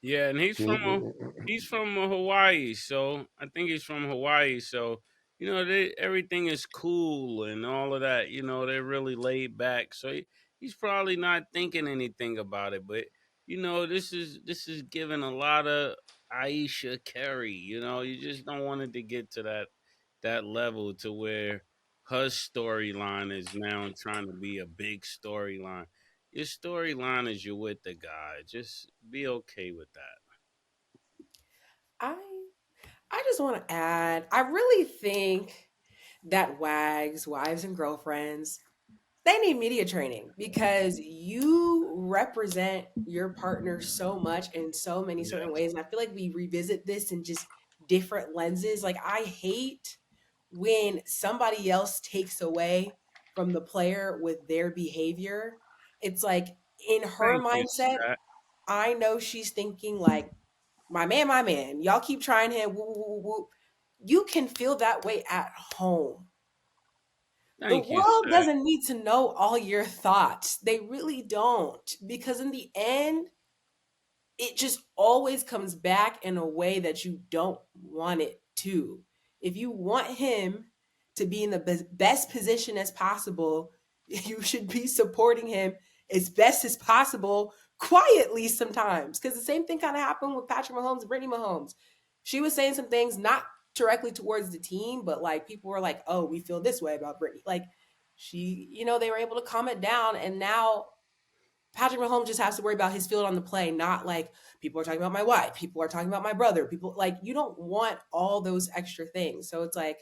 Yeah, and Can you, he's from Hawaii, so I think he's from Hawaii. So everything is cool and all of that. They're really laid back. So he's probably not thinking anything about it. But this is giving a lot of Aisha Curry. You just don't want it to get to that level to where her storyline is now trying to be a big storyline. Your storyline is you're with the guy. Just be okay with that. I I just want to add, I really think that WAGs, wives and girlfriends, they need media training because you represent your partner so much in so many certain Yes. ways. And I feel like we revisit this in just different lenses. Like, I hate when somebody else takes away from the player with their behavior. It's like, in her Thank you, mindset, Stat. I know she's thinking, like, my man, y'all keep trying him. Woo, woo, woo, woo. You can feel that way at home. The Thank you, world Stat. doesn't need to know all your thoughts. They really don't. Because in the end, it just always comes back in a way that you don't want it to. If you want him to be in the best position as possible, you should be supporting him as best as possible, quietly sometimes. Because the same thing kind of happened with Patrick Mahomes and Brittany Mahomes. She was saying some things not directly towards the team, but like people were like, oh, we feel this way about Brittany. Like they were able to calm it down. And now Patrick Mahomes just has to worry about his field on the play, not like people are talking about my wife, people are talking about my brother, people like you don't want all those extra things. So it's like,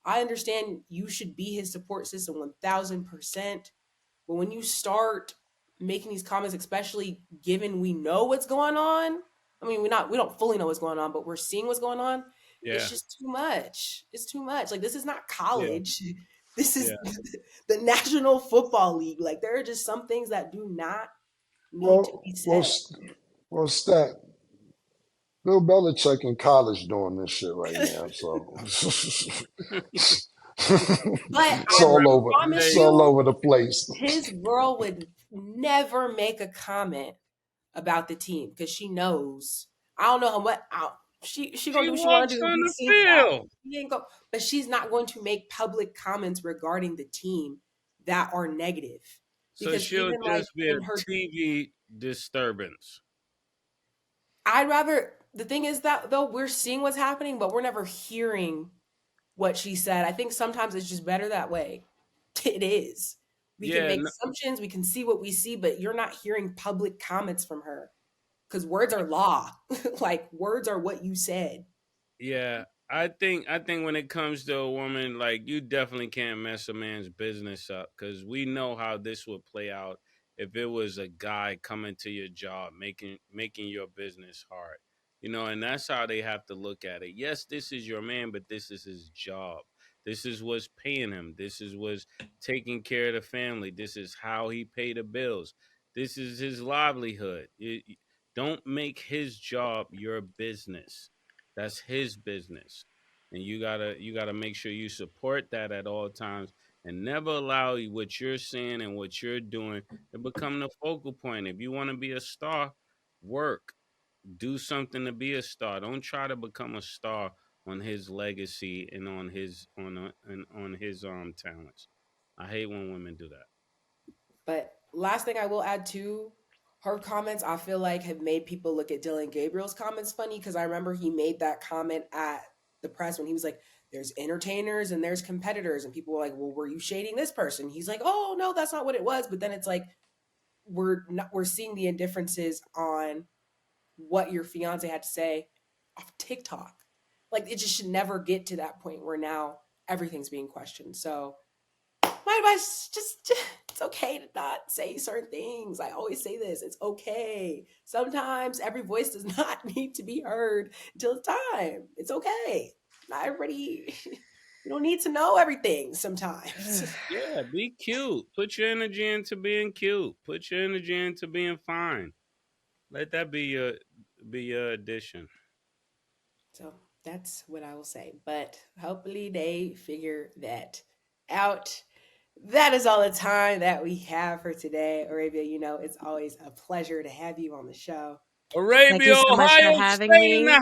I understand you should be his support system 1000%. But when you start making these comments, especially given we know what's going on, I mean, we don't fully know what's going on, but we're seeing what's going on. It's Yeah, just too much. It's too much. Like, this is not yeah, college. This is yeah. the National Football League. Like, there are just some things that do not need to Well, be well, said. well, Stat. Bill Belichick in college doing this shit right now, so But it's I all over. promise It's Hey, all you, over the place. his girl would never make a comment about the team because she knows. I don't know what she gonna she do what she want to walks do. on Be the seen out. field. She ain't go, but she's not going to make public comments regarding the team that are negative So because she'll even like just be a in her, TV disturbance. I'd rather. The thing is that though we're seeing what's happening, but we're never hearing what she said. I think sometimes it's just better that way. It is. We can Yeah, make assumptions, we can see what we see, but you're not hearing public comments from her because words are law. Like, words are what you said. yeah. I think when it comes to a woman, like, you definitely can't mess a man's business up because we know how this would play out if it was a guy coming to your job making your business hard. And that's how they have to look at it. Yes, this is your man, but this is his job. This is what's paying him. This is what's taking care of the family. This is how he pay the bills. This is his livelihood. Don't make his job your business. That's his business. And you gotta make sure you support that at all times and never allow what you're saying and what you're doing to become the focal point. If you want to be a star, work. Do something to be a star. Don't try to become a star on his legacy and on his talents. I hate when women do that. But last thing I will add to her comments, I feel like have made people look at Dylan Gabriel's comments funny because I remember he made that comment at the press when he was like, there's entertainers and there's competitors. And people were like, well, were you shading this person? He's like, oh, no, that's not what it was. But then it's like, we're seeing the indifferences on what your fiance had to say off TikTok. Like, it just should never get to that point where now everything's being questioned. So my advice, just it's okay to not say certain things. I always say this, it's okay. Sometimes every voice does not need to be heard until it's time. It's okay. Not everybody, you don't need to know everything sometimes. Yeah, be cute. Put your energy into being cute. Put your energy into being fine. Let that be your addition. So that's what I will say. But hopefully they figure that out. That is all the time that we have for today. Arabia, it's always a pleasure to have you on the show. Thank you Arabia, so much for Ohio having State in me. the